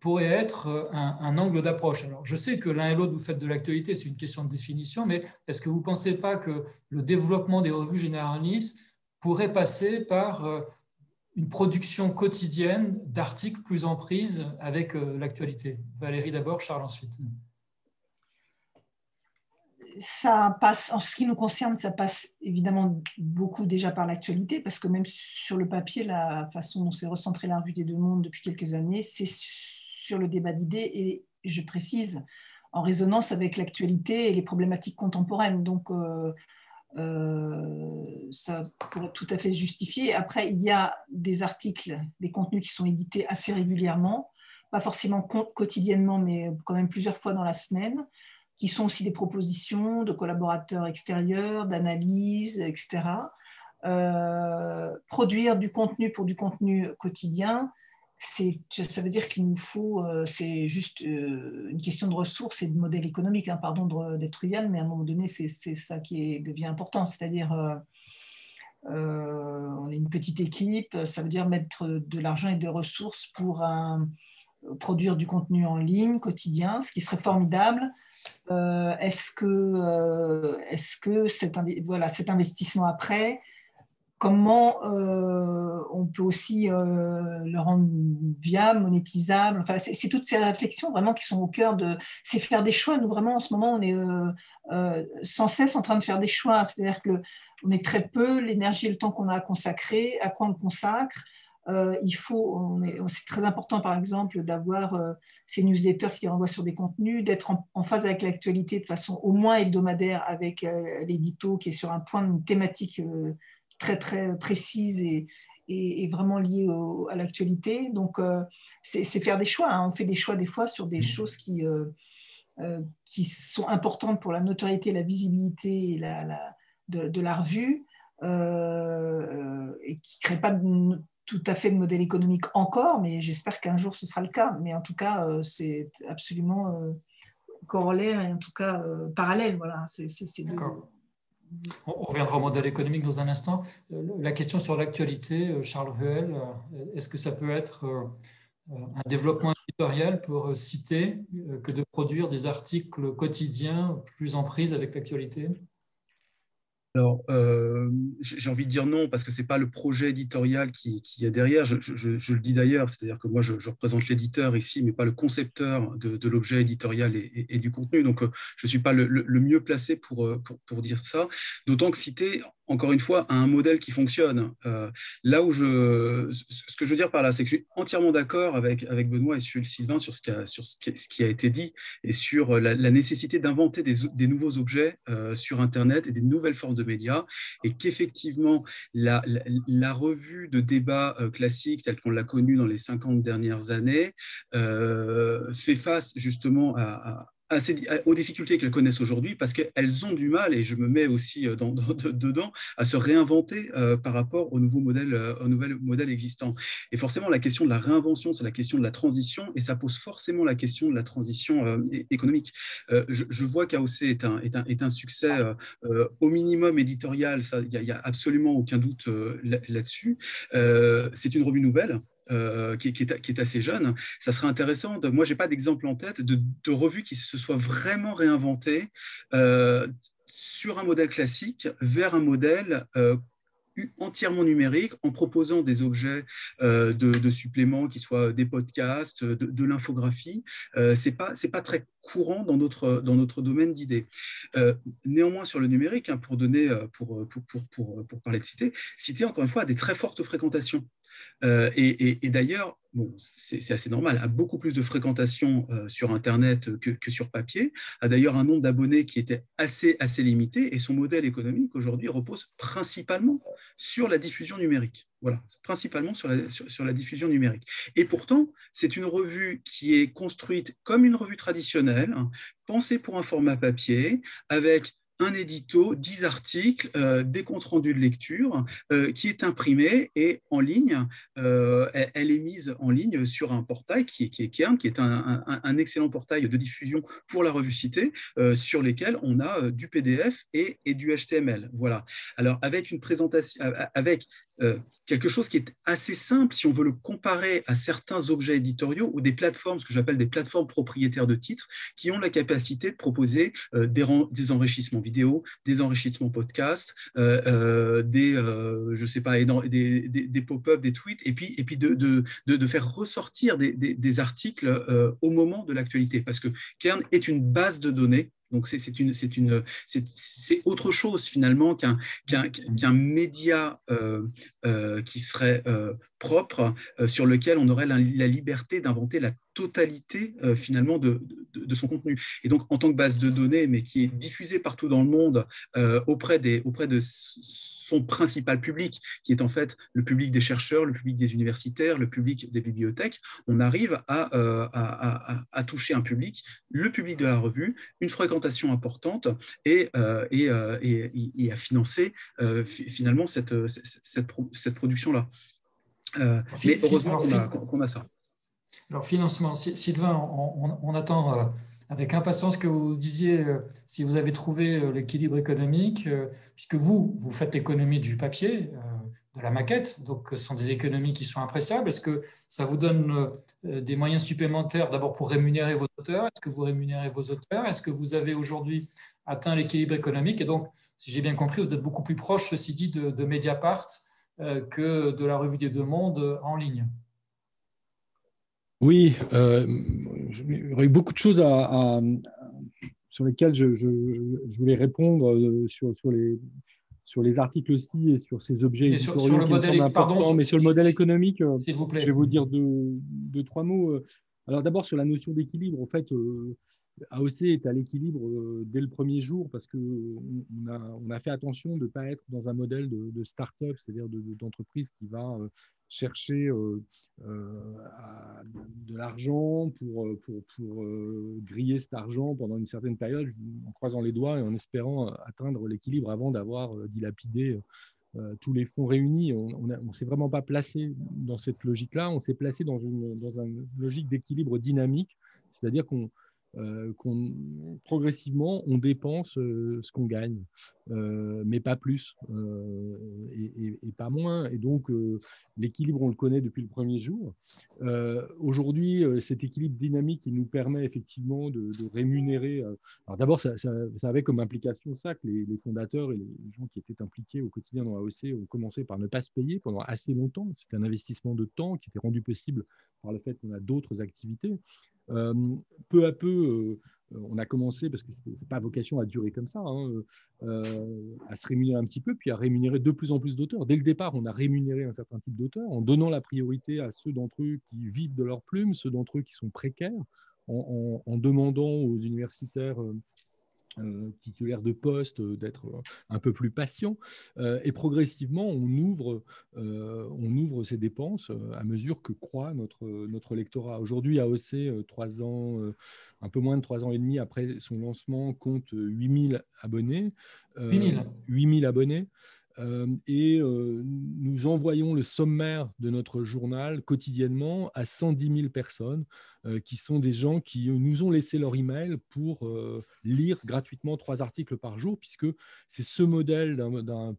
A: pourrait être un angle d'approche. Alors, je sais que l'un et l'autre, vous faites de l'actualité, c'est une question de définition, mais est-ce que vous ne pensez pas que le développement des revues généralistes pourrait passer par une production quotidienne d'articles plus en prise avec l'actualité? Valérie d'abord, Charles ensuite.
B: Ça passe, en ce qui nous concerne, ça passe évidemment beaucoup déjà par l'actualité, parce que même sur le papier, la façon dont s'est recentrée la revue des Deux Mondes depuis quelques années, c'est sur le débat d'idées je précise, en résonance avec l'actualité et les problématiques contemporaines. Donc, ça pourrait tout à fait se justifier. Après, il y a des articles, des contenus qui sont édités assez régulièrement, pas forcément quotidiennement, mais quand même plusieurs fois dans la semaine, qui sont aussi des propositions de collaborateurs extérieurs, d'analyse, etc. Produire du contenu pour du contenu quotidien, ça veut dire qu'il nous faut, c'est juste une question de ressources et de modèle économique, hein, pardon d'être trivial, mais à un moment donné, c'est ça qui devient important, c'est-à-dire on est une petite équipe, ça veut dire mettre de l'argent et des ressources pour produire du contenu en ligne quotidien, ce qui serait formidable. Est-ce que cet investissement après, comment on peut aussi le rendre viable, monétisable. Enfin, c'est toutes ces réflexions vraiment qui sont au cœur de... C'est faire des choix. Nous, vraiment, en ce moment, on est sans cesse en train de faire des choix. C'est-à-dire qu'on est très peu, l'énergie et le temps qu'on a à consacrer, à quoi on le consacre. C'est très important, par exemple, d'avoir ces newsletters qui renvoient sur des contenus, d'être en phase avec l'actualité de façon au moins hebdomadaire avec l'édito qui est sur un point, une thématique très très précise et vraiment liée à l'actualité. Donc, c'est faire des choix. Hein. On fait des choix des fois sur des choses qui sont importantes pour la notoriété, la visibilité et de la revue et qui ne créent pas tout à fait de modèle économique encore, mais j'espère qu'un jour ce sera le cas. Mais en tout cas, c'est absolument corollaire et en tout cas parallèle. Voilà.
A: D'accord. On reviendra au modèle économique dans un instant. La question sur l'actualité, Charles Ruel, est-ce que ça peut être un développement éditorial pour citer que de produire des articles quotidiens plus en prise avec l'actualité ?
C: Alors, j'ai envie de dire non, parce que ce n'est pas le projet éditorial qui est derrière. Je le dis d'ailleurs, c'est-à-dire que moi, je représente l'éditeur ici, mais pas le concepteur de l'objet éditorial et du contenu. Donc, je ne suis pas le mieux placé pour dire ça. D'autant que citer, encore une fois, un modèle qui fonctionne. Là où ce que je veux dire par là, c'est que je suis entièrement d'accord avec Benoît et Sylvain sur ce qui a été dit et sur la nécessité d'inventer des nouveaux objets sur Internet et des nouvelles formes de médias, et qu'effectivement, la revue de débat classique, telle qu'on l'a connue dans les 50 dernières années, fait face justement aux difficultés qu'elles connaissent aujourd'hui, parce qu'elles ont du mal, et je me mets aussi dedans, à se réinventer par rapport au nouveau modèle existant. Et forcément, la question de la réinvention, c'est la question de la transition, et ça pose forcément la question de la transition économique. Je vois qu'AOC est un succès au minimum éditorial, il n'y a absolument aucun doute là-dessus. C'est une revue nouvelle. Qui est assez jeune. Ça serait intéressant, moi je n'ai pas d'exemple en tête de revues qui se soient vraiment réinventées sur un modèle classique vers un modèle entièrement numérique, en proposant des objets de suppléments qui soient des podcasts, de l'infographie. C'est pas très courant dans notre domaine d'idées. Néanmoins, sur le numérique, hein, pour parler de Cité, encore une fois, a des très fortes fréquentations. Et d'ailleurs, bon, c'est assez normal, a beaucoup plus de fréquentation sur Internet que sur papier, a d'ailleurs un nombre d'abonnés qui était assez limité, et son modèle économique aujourd'hui repose principalement sur la diffusion numérique. Voilà, principalement sur la diffusion numérique. Et pourtant, c'est une revue qui est construite comme une revue traditionnelle, hein, pensée pour un format papier, avec un édito, 10 articles, des comptes rendus de lecture, qui est imprimé et en ligne. Elle est mise en ligne sur un portail qui est un excellent portail de diffusion pour la revue Cité, sur lesquels on a du PDF et du HTML. Voilà. Alors, avec une présentation, avec quelque chose qui est assez simple si on veut le comparer à certains objets éditoriaux ou des plateformes, ce que j'appelle des plateformes propriétaires de titres, qui ont la capacité de proposer des enrichissements vidéo, des enrichissements podcast, des pop-up, des tweets, et puis de faire ressortir des articles au moment de l'actualité, parce que Kern est une base de données. Donc, c'est autre chose finalement qu'un média qui serait propre, sur lequel on aurait la liberté d'inventer la totalité finalement de son contenu. Et donc, en tant que base de données, mais qui est diffusée partout dans le monde auprès de son principal public, qui est en fait le public des chercheurs, le public des universitaires, le public des bibliothèques, on arrive à toucher un public, le public de la revue, une fréquentation importante et à financer finalement cette production-là. Mais heureusement qu'on a ça.
A: Alors, financement, Sylvain, on attend avec impatience que vous disiez si vous avez trouvé l'équilibre économique, puisque vous faites l'économie du papier, de la maquette, donc ce sont des économies qui sont appréciables. Est-ce que ça vous donne des moyens supplémentaires d'abord pour rémunérer vos auteurs? Est-ce que vous rémunérez vos auteurs? Est-ce que vous avez aujourd'hui atteint l'équilibre économique? Et donc, si j'ai bien compris, vous êtes beaucoup plus proche, ceci dit, de Mediapart que de la Revue des Deux Mondes en ligne.
D: Oui, il y aurait eu beaucoup de choses sur lesquelles je voulais répondre sur les articles aussi et sur ces objets éditoriaux
A: sur le modèle,
D: importants, mais sur le modèle économique,
A: s'il vous plaît.
D: Je vais vous dire deux, trois mots. Alors d'abord sur la notion d'équilibre, en fait, AOC est à l'équilibre dès le premier jour parce qu'on a fait attention de ne pas être dans un modèle de start-up, c'est-à-dire d'entreprise qui va chercher de l'argent pour griller cet argent pendant une certaine période en croisant les doigts et en espérant atteindre l'équilibre avant d'avoir dilapidé tous les fonds réunis. On ne s'est vraiment pas placé dans cette logique-là, on s'est placé dans une logique d'équilibre dynamique, c'est-à-dire progressivement, on dépense ce qu'on gagne, mais pas plus et pas moins. Et donc, l'équilibre, on le connaît depuis le premier jour. Aujourd'hui, cet équilibre dynamique, il nous permet effectivement de rémunérer. Alors d'abord, ça avait comme implication ça que les fondateurs et les gens qui étaient impliqués au quotidien dans AOC ont commencé par ne pas se payer pendant assez longtemps. C'était un investissement de temps qui était rendu possible par le fait qu'on a d'autres activités. Peu à peu, on a commencé, parce que ce n'est pas vocation à durer comme ça, à se rémunérer un petit peu, puis à rémunérer de plus en plus d'auteurs. Dès le départ, on a rémunéré un certain type d'auteurs en donnant la priorité à ceux d'entre eux qui vivent de leur plume, ceux d'entre eux qui sont précaires, en demandant aux universitaires titulaires de poste d'être un peu plus patients, et progressivement on ouvre ces dépenses à mesure que croît notre lectorat. Aujourd'hui, AOC, 3 ans, un peu moins de 3 ans et demi après son lancement, compte 8000 abonnés. 8000 abonnés. Et nous envoyons le sommaire de notre journal quotidiennement à 110 000 personnes qui sont des gens qui nous ont laissé leur email pour lire gratuitement 3 articles par jour, puisque c'est ce modèle d'un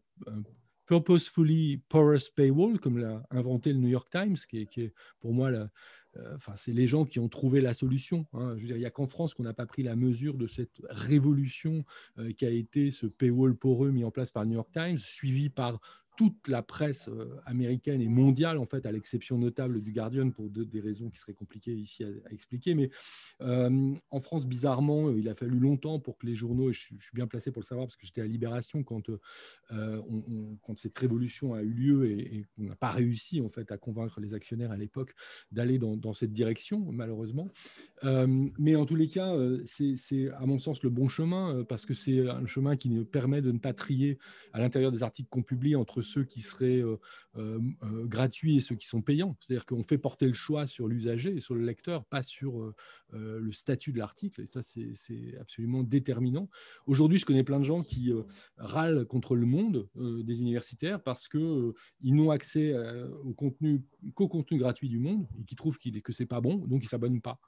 D: purposefully porous paywall, comme l'a inventé le New York Times, qui est pour moi c'est les gens qui ont trouvé la solution. Je veux dire, il n'y a qu'en France qu'on n'a pas pris la mesure de cette révolution qui a été ce paywall poreux mis en place par le New York Times, suivi par toute la presse américaine et mondiale, en fait, à l'exception notable du Guardian, pour des raisons qui seraient compliquées ici à expliquer. Mais en France, bizarrement, il a fallu longtemps pour que les journaux, et je suis bien placé pour le savoir parce que j'étais à Libération quand cette révolution a eu lieu et on n'a pas réussi en fait, à convaincre les actionnaires à l'époque d'aller dans cette direction, malheureusement. Mais en tous les cas, c'est à mon sens le bon chemin, parce que c'est un chemin qui nous permet de ne pas trier à l'intérieur des articles qu'on publie entre ceux qui seraient gratuits et ceux qui sont payants. C'est-à-dire qu'on fait porter le choix sur l'usager et sur le lecteur, pas sur le statut de l'article. Et ça, c'est absolument déterminant. Aujourd'hui, je connais plein de gens qui râlent contre le monde des universitaires parce qu'ils n'ont accès qu'au contenu gratuit du monde et qui trouvent que c'est pas bon, donc ils ne s'abonnent pas.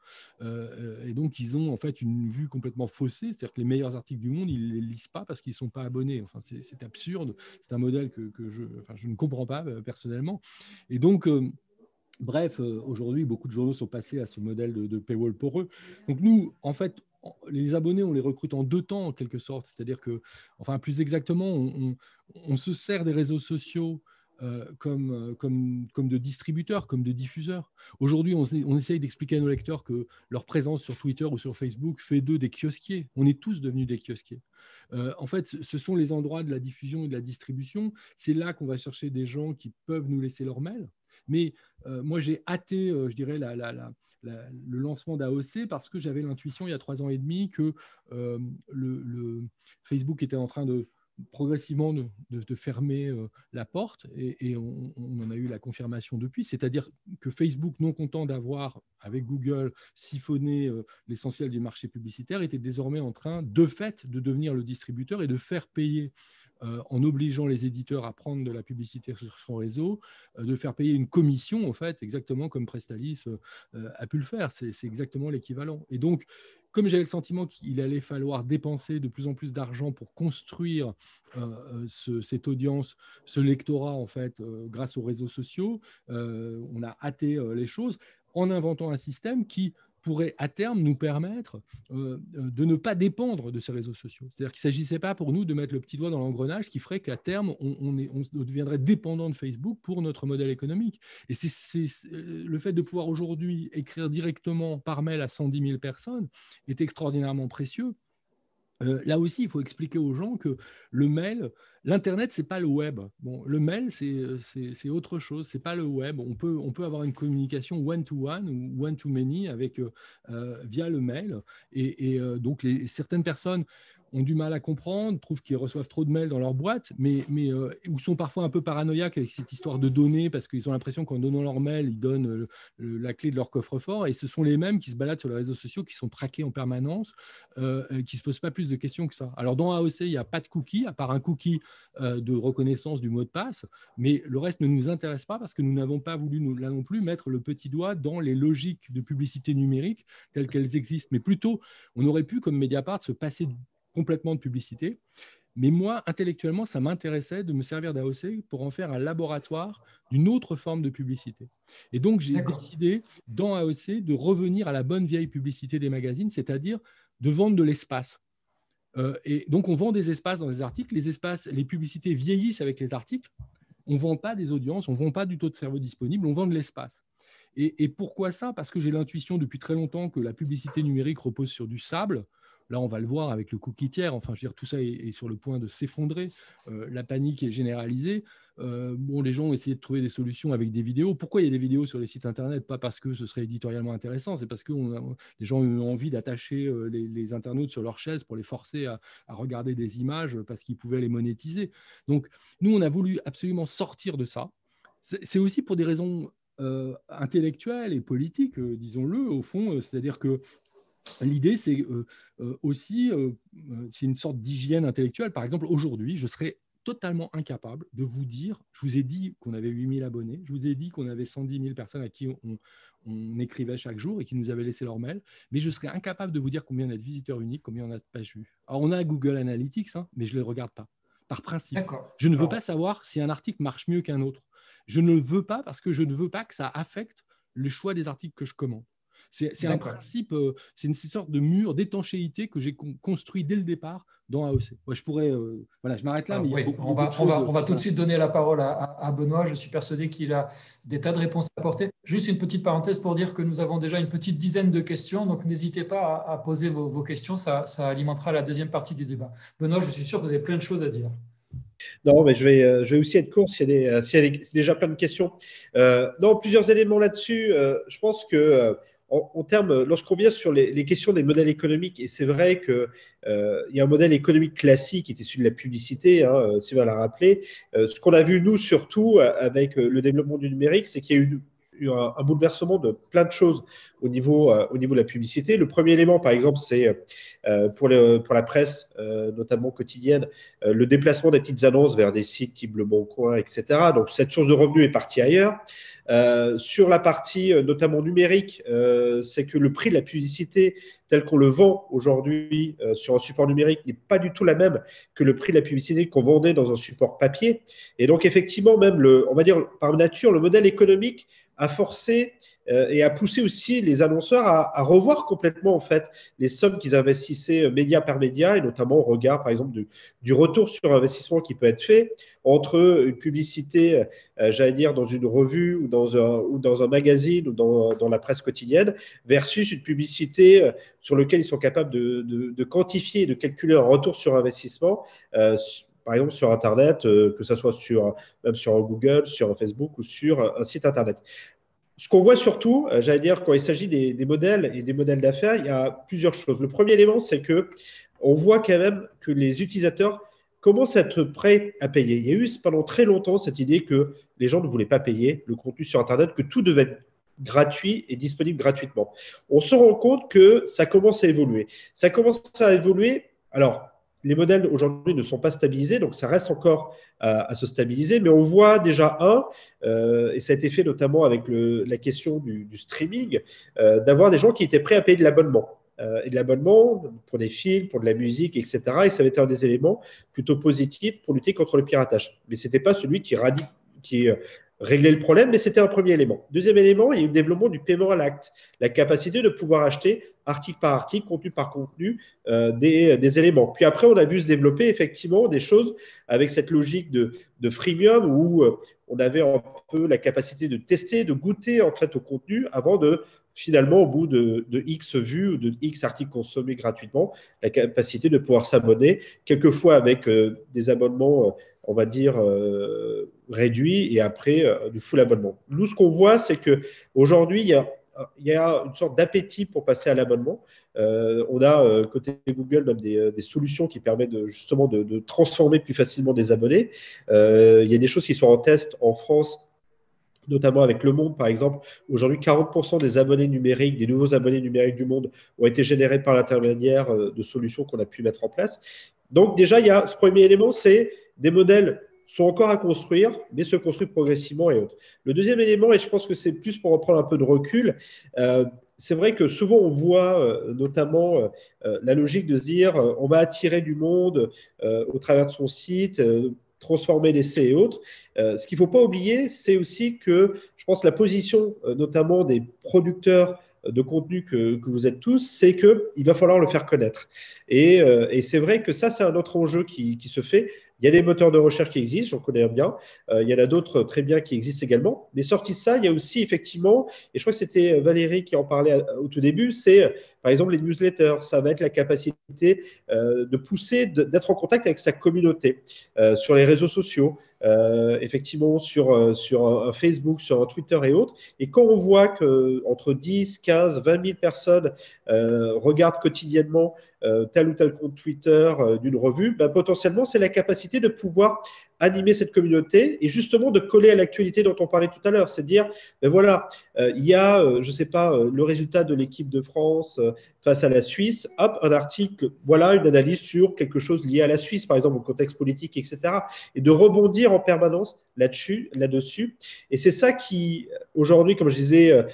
D: Et donc, ils ont en fait une vue complètement faussée, c'est-à-dire que les meilleurs articles du monde, ils ne les lisent pas parce qu'ils ne sont pas abonnés. Enfin, c'est absurde. C'est un modèle que je ne comprends pas personnellement. Et donc, bref, aujourd'hui, beaucoup de journaux sont passés à ce modèle de paywall poreux. Donc nous, en fait, les abonnés, on les recrute en 2 temps, en quelque sorte. C'est-à-dire que, enfin, plus exactement, on se sert des réseaux sociaux comme de distributeurs, comme de diffuseurs. Aujourd'hui, on essaye d'expliquer à nos lecteurs que leur présence sur Twitter ou sur Facebook fait d'eux des kiosquiers. On est tous devenus des kiosquiers. En fait, ce sont les endroits de la diffusion et de la distribution. C'est là qu'on va chercher des gens qui peuvent nous laisser leur mail. Mais moi, j'ai hâté, je dirais, le lancement d'AOC parce que j'avais l'intuition il y a 3 ans et demi que le Facebook était en train progressivement de fermer la porte et on en a eu la confirmation depuis, c'est-à-dire que Facebook, non content d'avoir, avec Google, siphonné l'essentiel du marché publicitaire, était désormais en train, de fait, de devenir le distributeur et de faire payer en obligeant les éditeurs à prendre de la publicité sur son réseau, de faire payer une commission, en fait, exactement comme Prestalis a pu le faire. C'est exactement l'équivalent. Et donc, comme j'avais le sentiment qu'il allait falloir dépenser de plus en plus d'argent pour construire cette audience, ce lectorat, en fait, grâce aux réseaux sociaux, on a hâté les choses en inventant un système qui pourrait à terme nous permettre de ne pas dépendre de ces réseaux sociaux. C'est-à-dire qu'il ne s'agissait pas pour nous de mettre le petit doigt dans l'engrenage qui ferait qu'à terme, on deviendrait dépendant de Facebook pour notre modèle économique. Et c'est le fait de pouvoir aujourd'hui écrire directement par mail à 110 000 personnes est extraordinairement précieux. Là aussi, il faut expliquer aux gens que le mail, l'Internet, ce n'est pas le web. Bon, le mail, c'est autre chose, ce n'est pas le web. On peut avoir une communication one-to-one ou one-to-many via le mail. Donc, certaines personnes ont du mal à comprendre, trouvent qu'ils reçoivent trop de mails dans leur boîte, ou sont parfois un peu paranoïaques avec cette histoire de données parce qu'ils ont l'impression qu'en donnant leur mail, ils donnent la clé de leur coffre-fort. Et ce sont les mêmes qui se baladent sur les réseaux sociaux, qui sont traqués en permanence, qui ne se posent pas plus de questions que ça. Alors, dans AOC, il n'y a pas de cookie, à part un cookie de reconnaissance du mot de passe, mais le reste ne nous intéresse pas parce que nous n'avons pas voulu, là non plus, mettre le petit doigt dans les logiques de publicité numérique telles qu'elles existent. Mais plutôt, on aurait pu, comme Mediapart, se passer complètement de publicité. Mais moi, intellectuellement, ça m'intéressait de me servir d'AOC pour en faire un laboratoire d'une autre forme de publicité. Et donc, j'ai décidé, dans AOC, de revenir à la bonne vieille publicité des magazines, c'est-à-dire de vendre de l'espace. Et donc, on vend des espaces dans les articles. Les publicités vieillissent avec les articles. On ne vend pas des audiences, on ne vend pas du taux de cerveau disponible, on vend de l'espace. Et pourquoi ça? Parce que j'ai l'intuition depuis très longtemps que la publicité numérique repose sur du sable. Là, on va le voir avec le cookie tiers. Enfin, je veux dire, tout ça est sur le point de s'effondrer. La panique est généralisée. Les gens ont essayé de trouver des solutions avec des vidéos. Pourquoi il y a des vidéos sur les sites Internet? Pas parce que ce serait éditorialement intéressant, c'est parce que les gens ont envie d'attacher les internautes sur leur chaise pour les forcer à regarder des images parce qu'ils pouvaient les monétiser. Donc, nous, on a voulu absolument sortir de ça. C'est aussi pour des raisons intellectuelles et politiques, disons-le, au fond. C'est-à-dire que l'idée, c'est aussi, c'est une sorte d'hygiène intellectuelle. Par exemple, aujourd'hui, je serais totalement incapable de vous dire, je vous ai dit qu'on avait 8000 abonnés, je vous ai dit qu'on avait 110 000 personnes à qui on écrivait chaque jour et qui nous avaient laissé leur mail, mais je serais incapable de vous dire combien on a de visiteurs uniques, combien on a de pages vues. Alors, on a Google Analytics, mais je ne les regarde pas, par principe. Je ne veux pas savoir si un article marche mieux qu'un autre. Je ne le veux pas parce que je ne veux pas que ça affecte le choix des articles que je commande. C'est un principe, c'est une sorte de mur d'étanchéité que j'ai construit dès le départ dans AOC. Ouais, je pourrais, je m'arrête là. Mais
A: on va tout de suite donner la parole à Benoît. Je suis persuadé qu'il a des tas de réponses à apporter. Juste une petite parenthèse pour dire que nous avons déjà une petite dizaine de questions, donc n'hésitez pas à poser vos questions, ça alimentera la deuxième partie du débat. Benoît, je suis sûr que vous avez plein de choses à dire.
E: Non, mais je vais aussi être court s'il y a déjà plein de questions. Plusieurs éléments là-dessus. Je pense que en termes, lorsqu'on vient sur les questions des modèles économiques, et c'est vrai qu'il y a un modèle économique classique qui est issu de la publicité, Sylvain l'a rappelé. Ce qu'on a vu, nous, surtout, avec le développement du numérique, c'est qu'il y a eu un bouleversement de plein de choses au niveau de la publicité. Le premier élément, par exemple, c'est pour la presse, notamment quotidienne, le déplacement des petites annonces vers des sites type Le Bon Coin, etc. Donc, cette source de revenus est partie ailleurs. Sur la partie notamment numérique, c'est que le prix de la publicité tel qu'on le vend aujourd'hui sur un support numérique n'est pas du tout la même que le prix de la publicité qu'on vendait dans un support papier. Et donc, effectivement, même on va dire par nature, le modèle économique a forcé et a poussé aussi les annonceurs à revoir complètement en fait les sommes qu'ils investissaient média par média, et notamment au regard par exemple du retour sur investissement qui peut être fait entre une publicité, j'allais dire, dans une revue ou dans un magazine ou dans la presse quotidienne, versus une publicité sur laquelle ils sont capables de quantifier et de calculer un retour sur investissement, par exemple sur Internet, que ce soit même sur Google, sur Facebook ou sur un site Internet. Ce qu'on voit surtout, j'allais dire, quand il s'agit des modèles et des modèles d'affaires, il y a plusieurs choses. Le premier élément, c'est que on voit quand même que les utilisateurs commencent à être prêts à payer. Il y a eu pendant très longtemps cette idée que les gens ne voulaient pas payer le contenu sur Internet, que tout devait être gratuit et disponible gratuitement. On se rend compte que ça commence à évoluer. Ça commence à évoluer. Alors, les modèles aujourd'hui ne sont pas stabilisés, donc ça reste encore à se stabiliser, mais on voit déjà et ça a été fait notamment avec la question du streaming, d'avoir des gens qui étaient prêts à payer de l'abonnement. Et de l'abonnement pour des films, pour de la musique, etc. Et ça avait été un des éléments plutôt positifs pour lutter contre le piratage. Mais ce n'était pas celui qui réglait le problème, mais c'était un premier élément. Deuxième élément, il y a eu le développement du paiement à l'acte, la capacité de pouvoir acheter article par article, contenu par contenu, des éléments. Puis après, on a vu se développer effectivement des choses avec cette logique de freemium où on avait un peu la capacité de tester, de goûter en fait au contenu avant de finalement, au bout de X vues ou de X articles consommés gratuitement, la capacité de pouvoir s'abonner, quelquefois avec des abonnements, on va dire, réduits, et après du full abonnement. Nous, ce qu'on voit, c'est qu'aujourd'hui, il y a une sorte d'appétit pour passer à l'abonnement. On a, côté Google, même des solutions qui permettent justement de transformer plus facilement des abonnés. Il y a des choses qui sont en test en France, notamment avec Le Monde, par exemple. Aujourd'hui, 40% des abonnés numériques, des nouveaux abonnés numériques du monde ont été générés par l'intermédiaire de solutions qu'on a pu mettre en place. Donc déjà, il y a ce premier élément, c'est des modèles sont encore à construire, mais se construisent progressivement et autres. Le deuxième élément, et je pense que c'est plus pour reprendre un peu de recul, c'est vrai que souvent on voit notamment la logique de se dire on va attirer du monde au travers de son site, transformer l'essai et autres. Ce qu'il ne faut pas oublier, c'est aussi que je pense la position notamment des producteurs de contenu que vous êtes tous, c'est qu'il va falloir le faire connaître. Et c'est vrai que ça, c'est un autre enjeu qui se fait. Il y a des moteurs de recherche qui existent, j'en connais un bien. Il y en a d'autres très bien qui existent également. Mais sorti de ça, il y a aussi effectivement, et je crois que c'était Valérie qui en parlait au tout début, c'est par exemple les newsletters. Ça va être la capacité de pousser, d'être en contact avec sa communauté sur les réseaux sociaux. Effectivement sur un Facebook, sur un Twitter et autres. Et quand on voit qu'entre 10, 15, 20 000 personnes regardent quotidiennement tel ou tel compte Twitter d'une revue, ben, potentiellement, c'est la capacité de pouvoir animer cette communauté et justement de coller à l'actualité dont on parlait tout à l'heure. C'est dire, ben voilà, il y a, je ne sais pas, le résultat de l'équipe de France face à la Suisse, hop, un article, voilà, une analyse sur quelque chose lié à la Suisse, par exemple, au contexte politique, etc. Et de rebondir en permanence là-dessus. Et c'est ça qui, aujourd'hui, comme je disais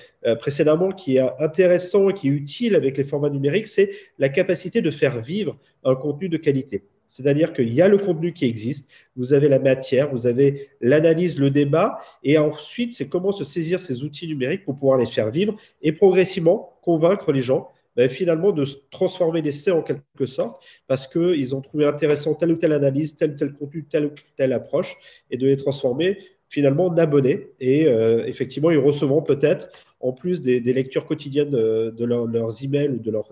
E: précédemment, qui est intéressant et qui est utile avec les formats numériques, c'est la capacité de faire vivre un contenu de qualité. C'est-à-dire qu'il y a le contenu qui existe, vous avez la matière, vous avez l'analyse, le débat, et ensuite, c'est comment se saisir ces outils numériques pour pouvoir les faire vivre et progressivement convaincre les gens finalement de transformer l'essai en quelque sorte parce qu'ils ont trouvé intéressant telle ou telle analyse, tel ou tel contenu, telle ou telle approche et de les transformer finalement en abonnés. Et effectivement, ils recevront peut-être, en plus des lectures quotidiennes de leurs emails ou de leur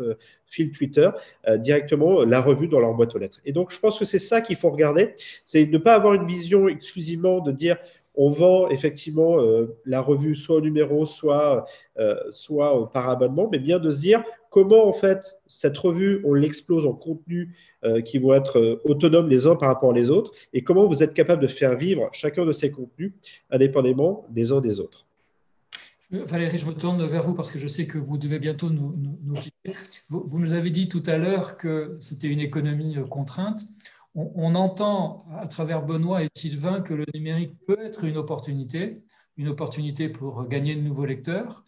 E: fil Twitter, directement la revue dans leur boîte aux lettres. Et donc, je pense que c'est ça qu'il faut regarder, c'est ne pas avoir une vision exclusivement de dire on vend effectivement la revue soit au numéro, soit par abonnement, mais bien de se dire comment en fait cette revue, on l'explose en contenus qui vont être autonomes les uns par rapport aux autres et comment vous êtes capable de faire vivre chacun de ces contenus indépendamment des uns des autres.
A: Valérie, je me tourne vers vous parce que je sais que vous devez bientôt nous quitter. Vous nous avez dit tout à l'heure que c'était une économie contrainte. On entend à travers Benoît et Sylvain que le numérique peut être une opportunité pour gagner de nouveaux lecteurs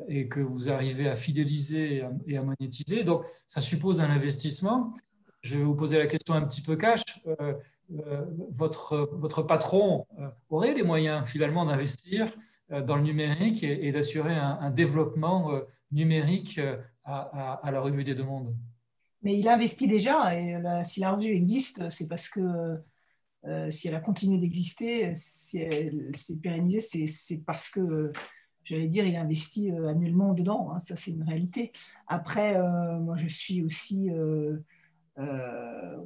A: et que vous arrivez à fidéliser et à monétiser. Donc, ça suppose un investissement. Je vais vous poser la question un petit peu cash. Votre patron aurait les moyens finalement d'investir dans le numérique et d'assurer un développement numérique à la Revue des Deux Mondes.
B: Mais il investit déjà, et si la revue existe, c'est parce que si elle a continué d'exister, si elle s'est pérennisée, c'est parce que, j'allais dire, il investit annuellement dedans. Hein, ça, c'est une réalité. Après, moi, je suis aussi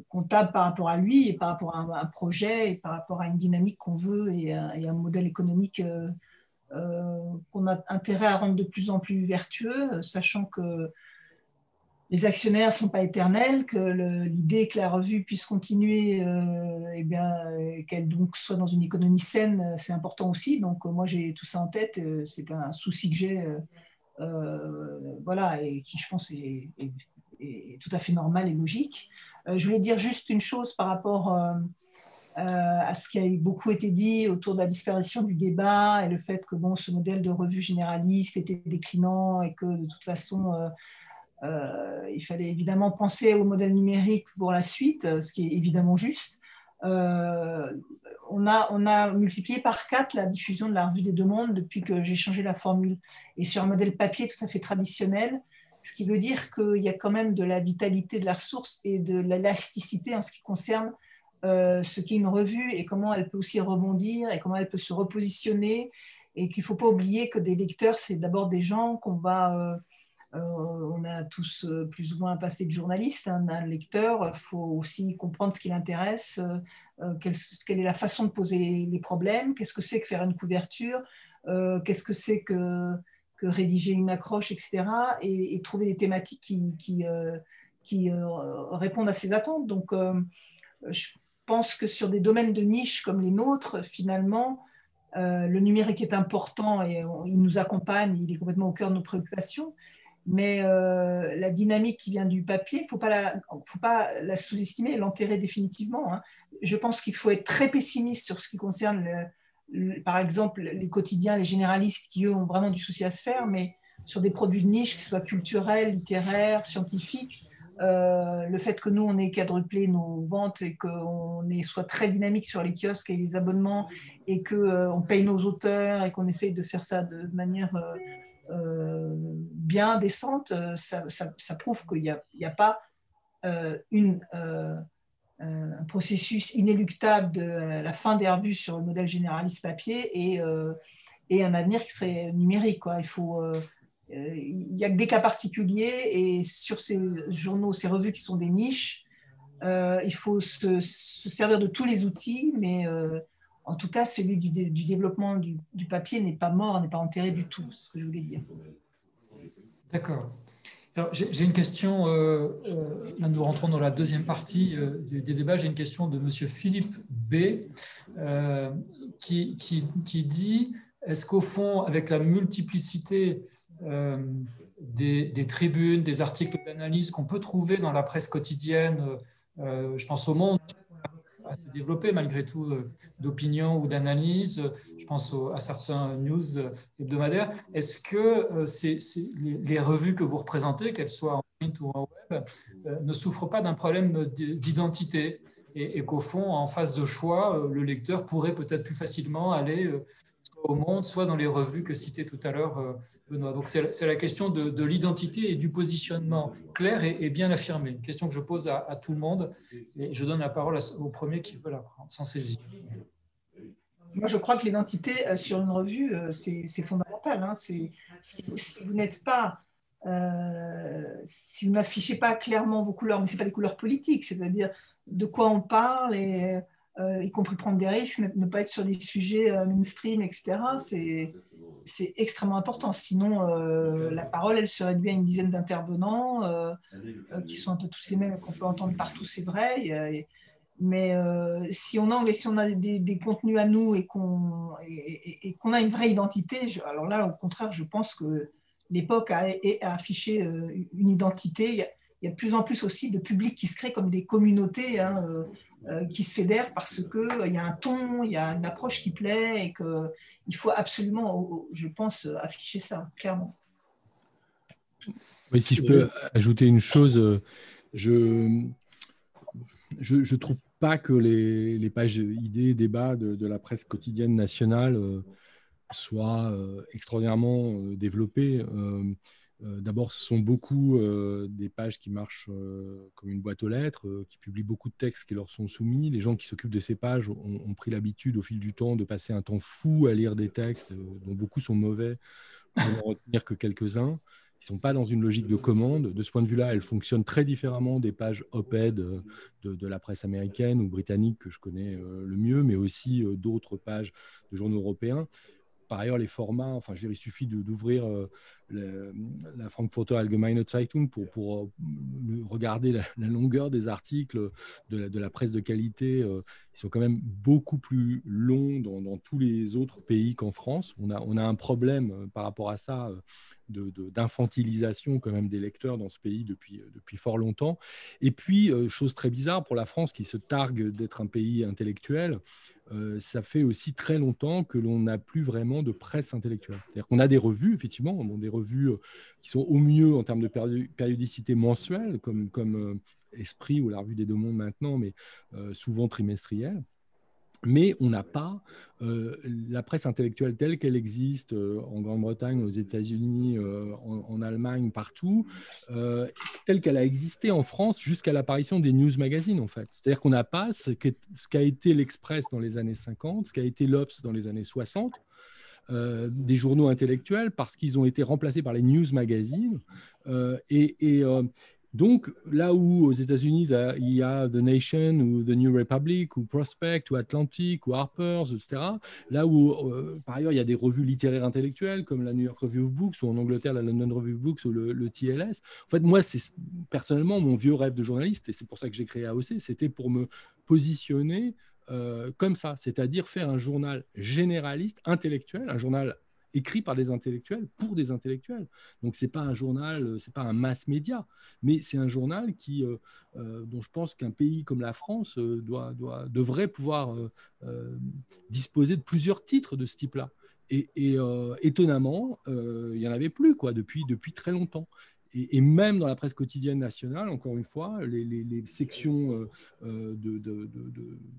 B: comptable par rapport à lui et par rapport à un projet et par rapport à une dynamique qu'on veut et un modèle économique qu'on a intérêt à rendre de plus en plus vertueux, sachant que les actionnaires ne sont pas éternels, que l'idée que la revue puisse continuer, qu'elle donc soit dans une économie saine, c'est important aussi. Donc moi j'ai tout ça en tête, c'est un souci que j'ai, voilà, et qui je pense est tout à fait normal et logique. Je voulais dire juste une chose par rapport à ce qui a beaucoup été dit autour de la disparition du débat et le fait que bon, ce modèle de revue généraliste était déclinant et que de toute façon il fallait évidemment penser au modèle numérique pour la suite, ce qui est évidemment juste. On a multiplié par 4 la diffusion de la Revue des Deux Mondes depuis que j'ai changé la formule. Et sur un modèle papier tout à fait traditionnel, ce qui veut dire qu'il y a quand même de la vitalité de la ressource et de l'élasticité en ce qui concerne ce qu'est une revue et comment elle peut aussi rebondir et comment elle peut se repositionner. Et qu'il ne faut pas oublier que des lecteurs, c'est d'abord des gens qu'on va... on a tous plus ou moins un passé de journaliste, hein, un lecteur, il faut aussi comprendre ce qui l'intéresse, quelle est la façon de poser les problèmes, qu'est-ce que c'est que faire une couverture, qu'est-ce que c'est que rédiger une accroche, etc. Et trouver des thématiques qui répondent à ces attentes. Donc, je pense que sur des domaines de niche comme les nôtres, finalement, le numérique est important et il nous accompagne, il est complètement au cœur de nos préoccupations. Mais la dynamique qui vient du papier, il ne faut pas la sous-estimer et l'enterrer définitivement. Hein. Je pense qu'il faut être très pessimiste sur ce qui concerne, par exemple, les quotidiens, les généralistes qui, eux, ont vraiment du souci à se faire, mais sur des produits de niche, que ce soit culturels, littéraires, scientifiques, le fait que nous, on ait quadruplé nos ventes et qu'on soit très dynamique sur les kiosques et les abonnements et qu'on paye nos auteurs et qu'on essaye de faire ça de manière... bien décente, ça prouve qu'il n'y a pas un processus inéluctable de la fin des revues sur le modèle généraliste papier et un avenir qui serait numérique. Quoi. Il n'y a que des cas particuliers et sur ces journaux, ces revues qui sont des niches, il faut se servir de tous les outils, mais en tout cas, celui du développement du papier n'est pas mort, n'est pas enterré du tout, c'est ce que je voulais dire.
A: D'accord. Alors, j'ai une question, là nous rentrons dans la deuxième partie des débats, j'ai une question de M. Philippe B. Qui dit, est-ce qu'au fond, avec la multiplicité des tribunes, des articles d'analyse qu'on peut trouver dans la presse quotidienne, je pense au Monde, assez développé malgré tout d'opinion ou d'analyse, je pense à certains news hebdomadaires. Est-ce que les revues que vous représentez, qu'elles soient en print ou en web, ne souffrent pas d'un problème d'identité et qu'au fond, en phase de choix, le lecteur pourrait peut-être plus facilement aller soit au Monde, soit dans les revues que citait tout à l'heure Benoît. Donc c'est la question de l'identité et du positionnement clair et bien affirmé. Une question que je pose à tout le monde et je donne la parole au premier qui veut la prendre, s'en saisir.
B: Moi, je crois que l'identité sur une revue, c'est fondamental. Hein. Si vous n'êtes pas, si vous n'affichez pas clairement vos couleurs, mais ce n'est pas des couleurs politiques, c'est-à-dire de quoi on parle, y compris prendre des risques, ne pas être sur des sujets mainstream, etc., c'est extrêmement important. Sinon, la parole, elle se réduit à une dizaine d'intervenants qui sont un peu tous les mêmes, qu'on peut entendre partout, c'est vrai. Mais si on a des contenus à nous et qu'on a une vraie identité, alors là, au contraire, je pense que l'époque a affiché une identité. Il y a de plus en plus aussi de publics qui se créent comme des communautés qui se fédèrent parce qu'il y a un ton, il y a une approche qui plaît et qu'il faut absolument, je pense, afficher ça, clairement.
D: Oui, si je peux ajouter une chose, je trouve pas que les pages idées, débats de la presse quotidienne nationale soit extraordinairement développé. D'abord, ce sont beaucoup des pages qui marchent comme une boîte aux lettres, qui publient beaucoup de textes qui leur sont soumis. Les gens qui s'occupent de ces pages ont pris l'habitude au fil du temps de passer un temps fou à lire des textes dont beaucoup sont mauvais pour n'en retenir que quelques-uns. Ils ne sont pas dans une logique de commande. De ce point de vue-là, elles fonctionnent très différemment des pages op-ed de la presse américaine ou britannique que je connais le mieux, mais aussi d'autres pages de journaux européens. Par ailleurs, les formats, enfin, il suffit d'ouvrir la Frankfurter Allgemeine Zeitung pour regarder la longueur des articles de la presse de qualité. Ils sont quand même beaucoup plus longs dans tous les autres pays qu'en France. On a un problème par rapport à ça d'infantilisation quand même des lecteurs dans ce pays depuis fort longtemps. Et puis, chose très bizarre pour la France qui se targue d'être un pays intellectuel, ça fait aussi très longtemps que l'on n'a plus vraiment de presse intellectuelle. C'est-à-dire qu'on a des revues, effectivement, des revues qui sont au mieux en termes de périodicité mensuelle, comme Esprit ou la Revue des Deux Mondes maintenant, mais souvent trimestrielle. Mais on n'a pas la presse intellectuelle telle qu'elle existe en Grande-Bretagne, aux États-Unis, en Allemagne, partout, telle qu'elle a existé en France jusqu'à l'apparition des news magazines, en fait. C'est-à-dire qu'on n'a pas ce qu'a été l'Express dans les années 50, ce qu'a été l'Obs dans les années 60, des journaux intellectuels, parce qu'ils ont été remplacés par les news magazines. Donc, là où aux États-Unis, il y a The Nation ou The New Republic ou Prospect ou Atlantic ou Harper's, etc., là où, par ailleurs, il y a des revues littéraires intellectuelles comme la New York Review of Books ou en Angleterre, la London Review of Books ou le TLS. En fait, moi, c'est personnellement mon vieux rêve de journaliste, et c'est pour ça que j'ai créé AOC, c'était pour me positionner comme ça, c'est-à-dire faire un journal généraliste, intellectuel, un journal écrit par des intellectuels pour des intellectuels. Donc, ce n'est pas un journal, ce n'est pas un mass média, mais c'est un journal dont je pense qu'un pays comme la France devrait pouvoir disposer de plusieurs titres de ce type-là. Et étonnamment, il n'y en avait plus depuis très longtemps. Et même dans la presse quotidienne nationale, encore une fois, les sections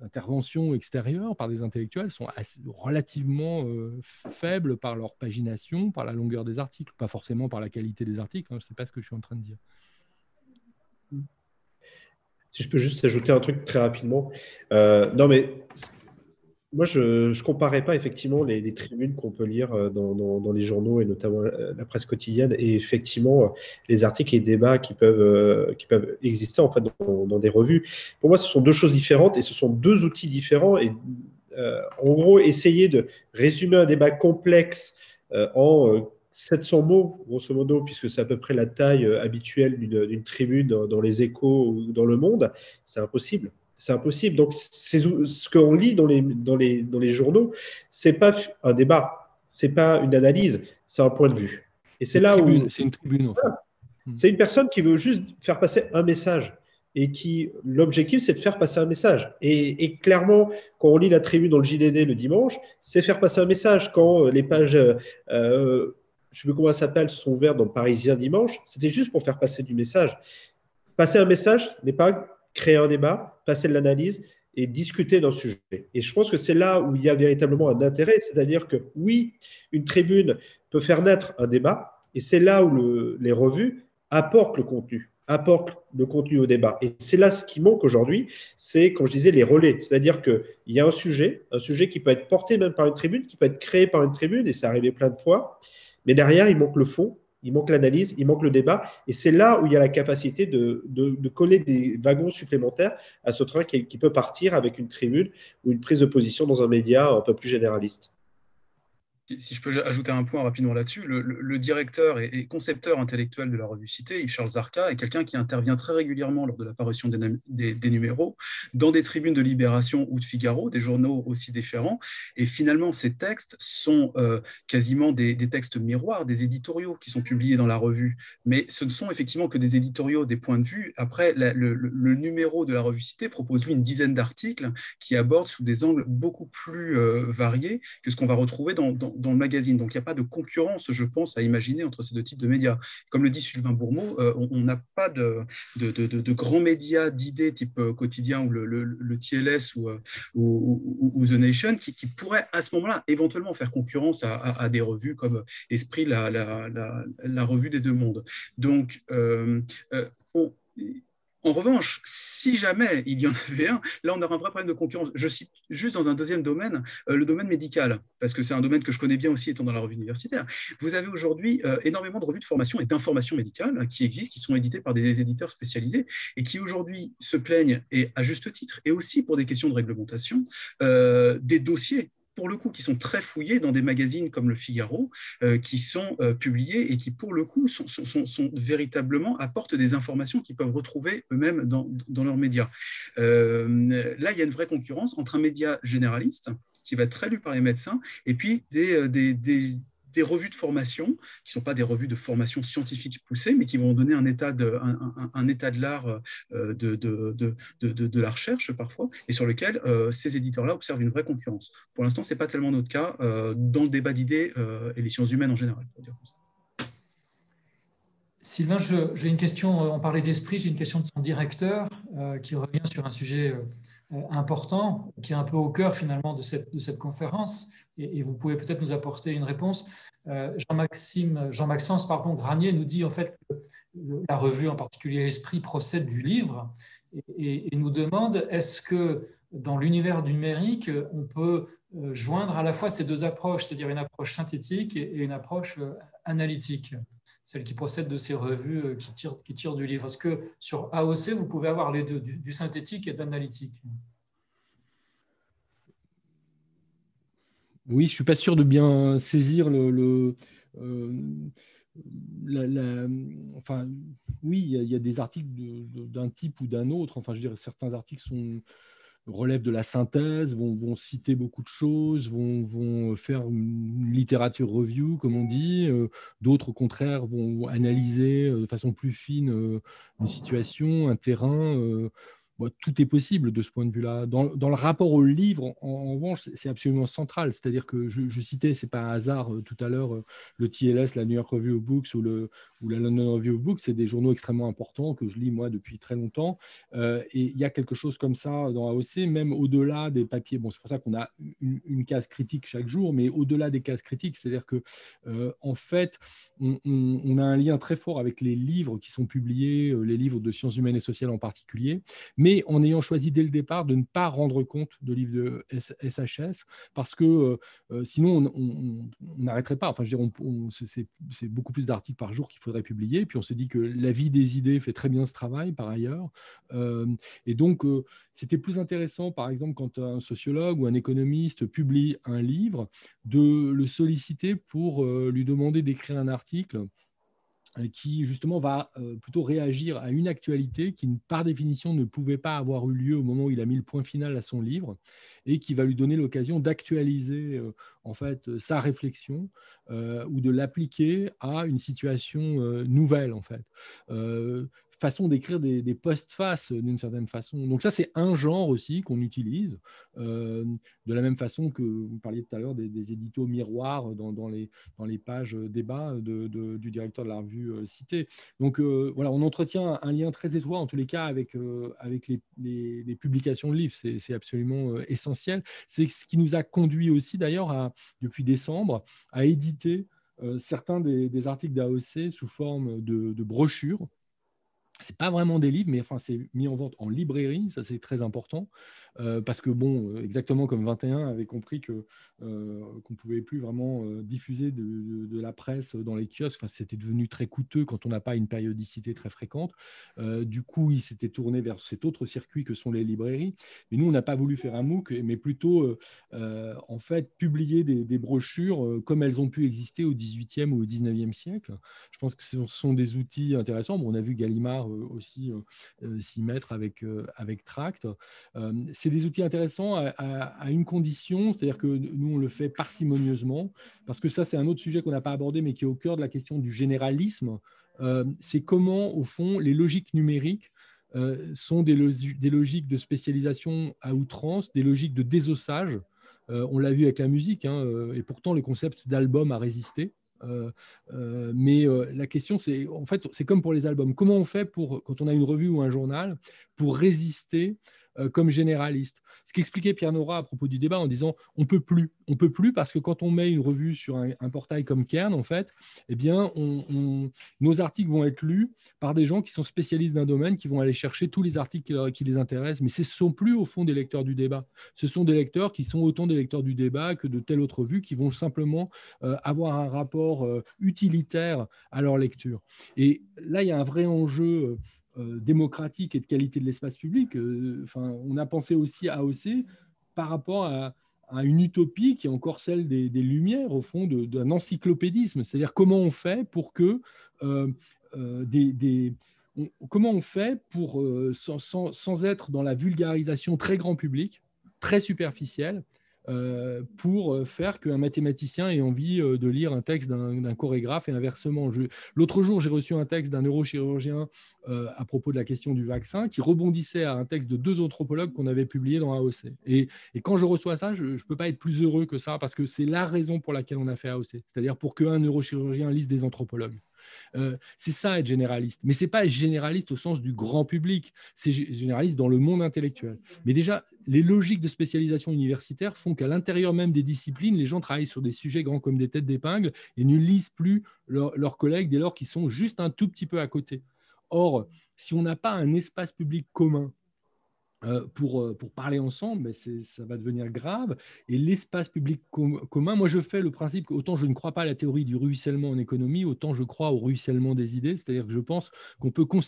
D: d'intervention extérieure par des intellectuels sont relativement faibles par leur pagination, par la longueur des articles, pas forcément par la qualité des articles. Je ne sais pas ce que je suis en train de dire.
E: Si je peux juste ajouter un truc très rapidement. Non, mais moi, je ne comparais pas effectivement les tribunes qu'on peut lire dans les journaux et notamment la presse quotidienne et effectivement les articles et les débats qui peuvent exister en fait dans des revues. Pour moi, ce sont deux choses différentes et ce sont deux outils différents. Et en gros, essayer de résumer un débat complexe en 700 mots, grosso modo, puisque c'est à peu près la taille habituelle d'une tribune dans les Échos ou dans Le Monde, c'est impossible. C'est impossible. Donc, ce qu'on lit dans les journaux, c'est pas un débat, c'est pas une analyse, c'est un point de vue. Et c'est là où
D: c'est une tribune en fait.
E: C'est une personne qui veut juste faire passer un message et l'objectif, c'est de faire passer un message. Et clairement, quand on lit la tribune dans le JDD le dimanche, c'est faire passer un message. Quand les pages, je ne sais plus comment ça s'appelle, sont ouvertes dans le Parisien dimanche, c'était juste pour faire passer du message. Passer un message n'est pas créer un débat, passer de l'analyse et discuter d'un sujet. Et je pense que c'est là où il y a véritablement un intérêt, c'est-à-dire que oui, une tribune peut faire naître un débat, et c'est là où les revues apportent le contenu au débat. Et c'est là ce qui manque aujourd'hui, c'est, comme je disais, les relais. C'est-à-dire qu'il y a un sujet qui peut être porté même par une tribune, qui peut être créé par une tribune, et c'est arrivé plein de fois, mais derrière, il manque le fond. Il manque l'analyse, il manque le débat. Et c'est là où il y a la capacité de coller des wagons supplémentaires à ce train qui peut partir avec une tribune ou une prise de position dans un média un peu plus généraliste.
C: Si je peux ajouter un point rapidement là-dessus, le directeur et concepteur intellectuel de la revue Cité, Yves-Charles Zarka, est quelqu'un qui intervient très régulièrement lors de l'apparition des numéros dans des tribunes de Libération ou de Figaro, des journaux aussi différents. Et finalement, ces textes sont quasiment des textes miroirs, des éditoriaux qui sont publiés dans la revue. Mais ce ne sont effectivement que des éditoriaux, des points de vue. Après, le numéro de la revue Cité propose, lui, une dizaine d'articles qui abordent sous des angles beaucoup plus variés que ce qu'on va retrouver dans dans le magazine. Donc, il n'y a pas de concurrence, je pense, à imaginer entre ces deux types de médias. Comme le dit Sylvain Bourmeau, on n'a pas de grands médias d'idées type Quotidien ou le TLS ou The Nation qui pourraient à ce moment-là éventuellement faire concurrence à des revues comme Esprit, la revue des deux mondes. Donc, en revanche, si jamais il y en avait un, là on aura un vrai problème de concurrence. Je cite juste dans un deuxième domaine, le domaine médical, parce que c'est un domaine que je connais bien aussi étant dans la revue universitaire. Vous avez aujourd'hui énormément de revues de formation et d'information médicale qui existent, qui sont éditées par des éditeurs spécialisés et qui aujourd'hui se plaignent, et à juste titre, et aussi pour des questions de réglementation, des dossiers pour le coup, qui sont très fouillés dans des magazines comme Le Figaro, qui sont publiés et qui, pour le coup, sont véritablement apportent des informations qu'ils peuvent retrouver eux-mêmes dans leurs médias. Là, il y a une vraie concurrence entre un média généraliste, qui va être très lu par les médecins, et puis des revues de formation, qui ne sont pas des revues de formation scientifique poussées, mais qui vont donner un état de l'art de la recherche parfois, et sur lequel ces éditeurs-là observent une vraie concurrence. Pour l'instant, ce n'est pas tellement notre cas dans le débat d'idées et les sciences humaines en général, pour dire comme ça.
A: Sylvain, j'ai une question, on parlait d'Esprit, j'ai une question de son directeur qui revient sur un sujet important, qui est un peu au cœur finalement de cette conférence, et vous pouvez peut-être nous apporter une réponse. Jean-Maxence Granier nous dit en fait que la revue, en particulier Esprit, procède du livre et nous demande est-ce que dans l'univers du numérique, on peut joindre à la fois ces deux approches, c'est-à-dire une approche synthétique et une approche analytique, celle qui procède de ces revues qui tirent du livre. Est-ce que sur AOC, vous pouvez avoir les deux, du synthétique et de l'analytique?
D: Oui, je ne suis pas sûr de bien saisir enfin, oui, il y a des articles d'un type ou d'un autre. Enfin, je dirais, certains articles relèvent de la synthèse, vont citer beaucoup de choses, vont faire une littérature review, comme on dit. D'autres, au contraire, vont analyser de façon plus fine une situation, un terrain. Tout est possible de ce point de vue-là. Dans le rapport au livre, en revanche, c'est absolument central. C'est-à-dire que je citais, c'est pas un hasard tout à l'heure, le TLS, la New York Review of Books ou la London Review of Books, c'est des journaux extrêmement importants que je lis moi depuis très longtemps. Et il y a quelque chose comme ça dans AOC, même au-delà des papiers. Bon, c'est pour ça qu'on a une case critique chaque jour, mais au-delà des cases critiques, c'est-à-dire que en fait, on a un lien très fort avec les livres qui sont publiés, les livres de sciences humaines et sociales en particulier, mais en ayant choisi dès le départ de ne pas rendre compte de livres de SHS, parce que sinon on n'arrêterait pas. Enfin, je veux dire, c'est beaucoup plus d'articles par jour qu'il faudrait publier. Puis on se dit que la vie des idées fait très bien ce travail par ailleurs. Et donc, c'était plus intéressant, par exemple, quand un sociologue ou un économiste publie un livre, de le solliciter pour lui demander d'écrire un article qui justement va plutôt réagir à une actualité qui, par définition, ne pouvait pas avoir eu lieu au moment où il a mis le point final à son livre, et qui va lui donner l'occasion d'actualiser en fait sa réflexion ou de l'appliquer à une situation nouvelle en fait. Façon d'écrire des post-faces d'une certaine façon. Donc ça, c'est un genre aussi qu'on utilise, de la même façon que vous parliez tout à l'heure des éditos miroirs dans les pages débat du directeur de la revue citée. Donc voilà, on entretient un lien très étroit en tous les cas avec les publications de livres. C'est absolument essentiel. C'est ce qui nous a conduit aussi d'ailleurs depuis décembre à éditer certains des articles d'AOC sous forme de brochures. Ce n'est pas vraiment des livres, mais enfin, c'est mis en vente en librairie, ça c'est très important, parce que, bon, exactement comme 21 avait compris qu'on ne pouvait plus vraiment diffuser de la presse dans les kiosques, enfin, c'était devenu très coûteux quand on n'a pas une périodicité très fréquente. Du coup, il s'était tourné vers cet autre circuit que sont les librairies. Mais nous, on n'a pas voulu faire un MOOC, mais plutôt, en fait, publier des brochures comme elles ont pu exister au XVIIIe ou au XIXe siècle. Je pense que ce sont des outils intéressants. Bon, on a vu Gallimard aussi s'y mettre avec Tract. C'est des outils intéressants à une condition, c'est-à-dire que nous, on le fait parcimonieusement, parce que ça, c'est un autre sujet qu'on n'a pas abordé, mais qui est au cœur de la question du généralisme. C'est comment, au fond, les logiques numériques sont des logiques de spécialisation à outrance, des logiques de désossage, On l'a vu avec la musique, hein, et pourtant, le concept d'album a résisté. Mais la question, c'est en fait, c'est comme pour les albums. Comment on fait quand on a une revue ou un journal pour résister comme généraliste? Ce qu'expliquait Pierre Nora à propos du débat en disant on peut plus parce que quand on met une revue sur un portail comme Cairn, en fait, eh bien, nos articles vont être lus par des gens qui sont spécialistes d'un domaine, qui vont aller chercher tous les articles qui les intéressent. Mais ce ne sont plus au fond des lecteurs du débat. Ce sont des lecteurs qui sont autant des lecteurs du débat que de telle autre revue, qui vont simplement avoir un rapport utilitaire à leur lecture. Et là, il y a un vrai enjeu démocratique et de qualité de l'espace public. On a pensé aussi à AOC par rapport à une utopie qui est encore celle des Lumières, au fond, d'un encyclopédisme. C'est-à-dire comment on fait pour que comment on fait pour, sans être dans la vulgarisation très grand public, très superficielle, pour faire qu'un mathématicien ait envie de lire un texte d'un chorégraphe et inversement. L'autre jour, j'ai reçu un texte d'un neurochirurgien à propos de la question du vaccin qui rebondissait à un texte de 2 anthropologues qu'on avait publié dans AOC. Et quand je reçois ça, je ne peux pas être plus heureux que ça parce que c'est la raison pour laquelle on a fait AOC, c'est-à-dire pour qu'un neurochirurgien lise des anthropologues. C'est ça être généraliste, mais c'est pas être généraliste au sens du grand public, c'est généraliste dans le monde intellectuel. Mais déjà, les logiques de spécialisation universitaire font qu'à l'intérieur même des disciplines, les gens travaillent sur des sujets grands comme des têtes d'épingle et ne lisent plus leurs collègues dès lors qu'ils sont juste un tout petit peu à côté. Or, si on n'a pas un espace public commun pour parler ensemble, ça va devenir grave. Et l'espace public commun, moi je fais le principe qu'autant je ne crois pas à la théorie du ruissellement en économie, autant je crois au ruissellement des idées, c'est-à-dire que je pense qu'on peut qu'on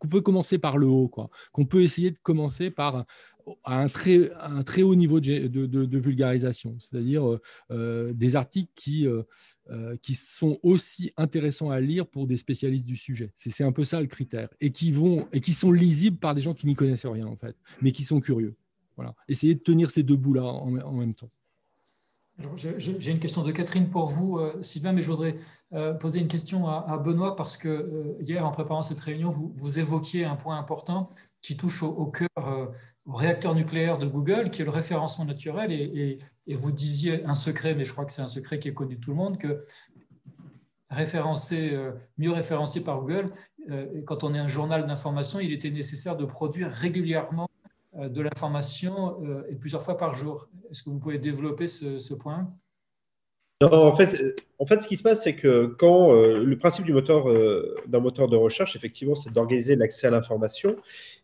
D: peut commencer par le haut, quoi. Qu'on peut essayer de commencer par à un très haut niveau de vulgarisation, c'est-à-dire des articles qui sont aussi intéressants à lire pour des spécialistes du sujet. C'est un peu ça le critère, et qui sont lisibles par des gens qui n'y connaissent rien en fait, mais qui sont curieux. Voilà. Essayez de tenir ces 2 bouts-là en même temps.
A: J'ai une question de Catherine pour vous, Sylvain, mais je voudrais poser une question à Benoît parce que hier, en préparant cette réunion, vous évoquiez un point important qui touche au cœur, au réacteur nucléaire de Google, qui est le référencement naturel. Et vous disiez un secret, mais je crois que c'est un secret qui est connu de tout le monde, que mieux référencé par Google, quand on est un journal d'information, il était nécessaire de produire régulièrement de l'information et plusieurs fois par jour. Est-ce que vous pouvez développer ce point?
E: Non, en fait, ce qui se passe, c'est que quand le principe d'un moteur de recherche, effectivement, c'est d'organiser l'accès à l'information.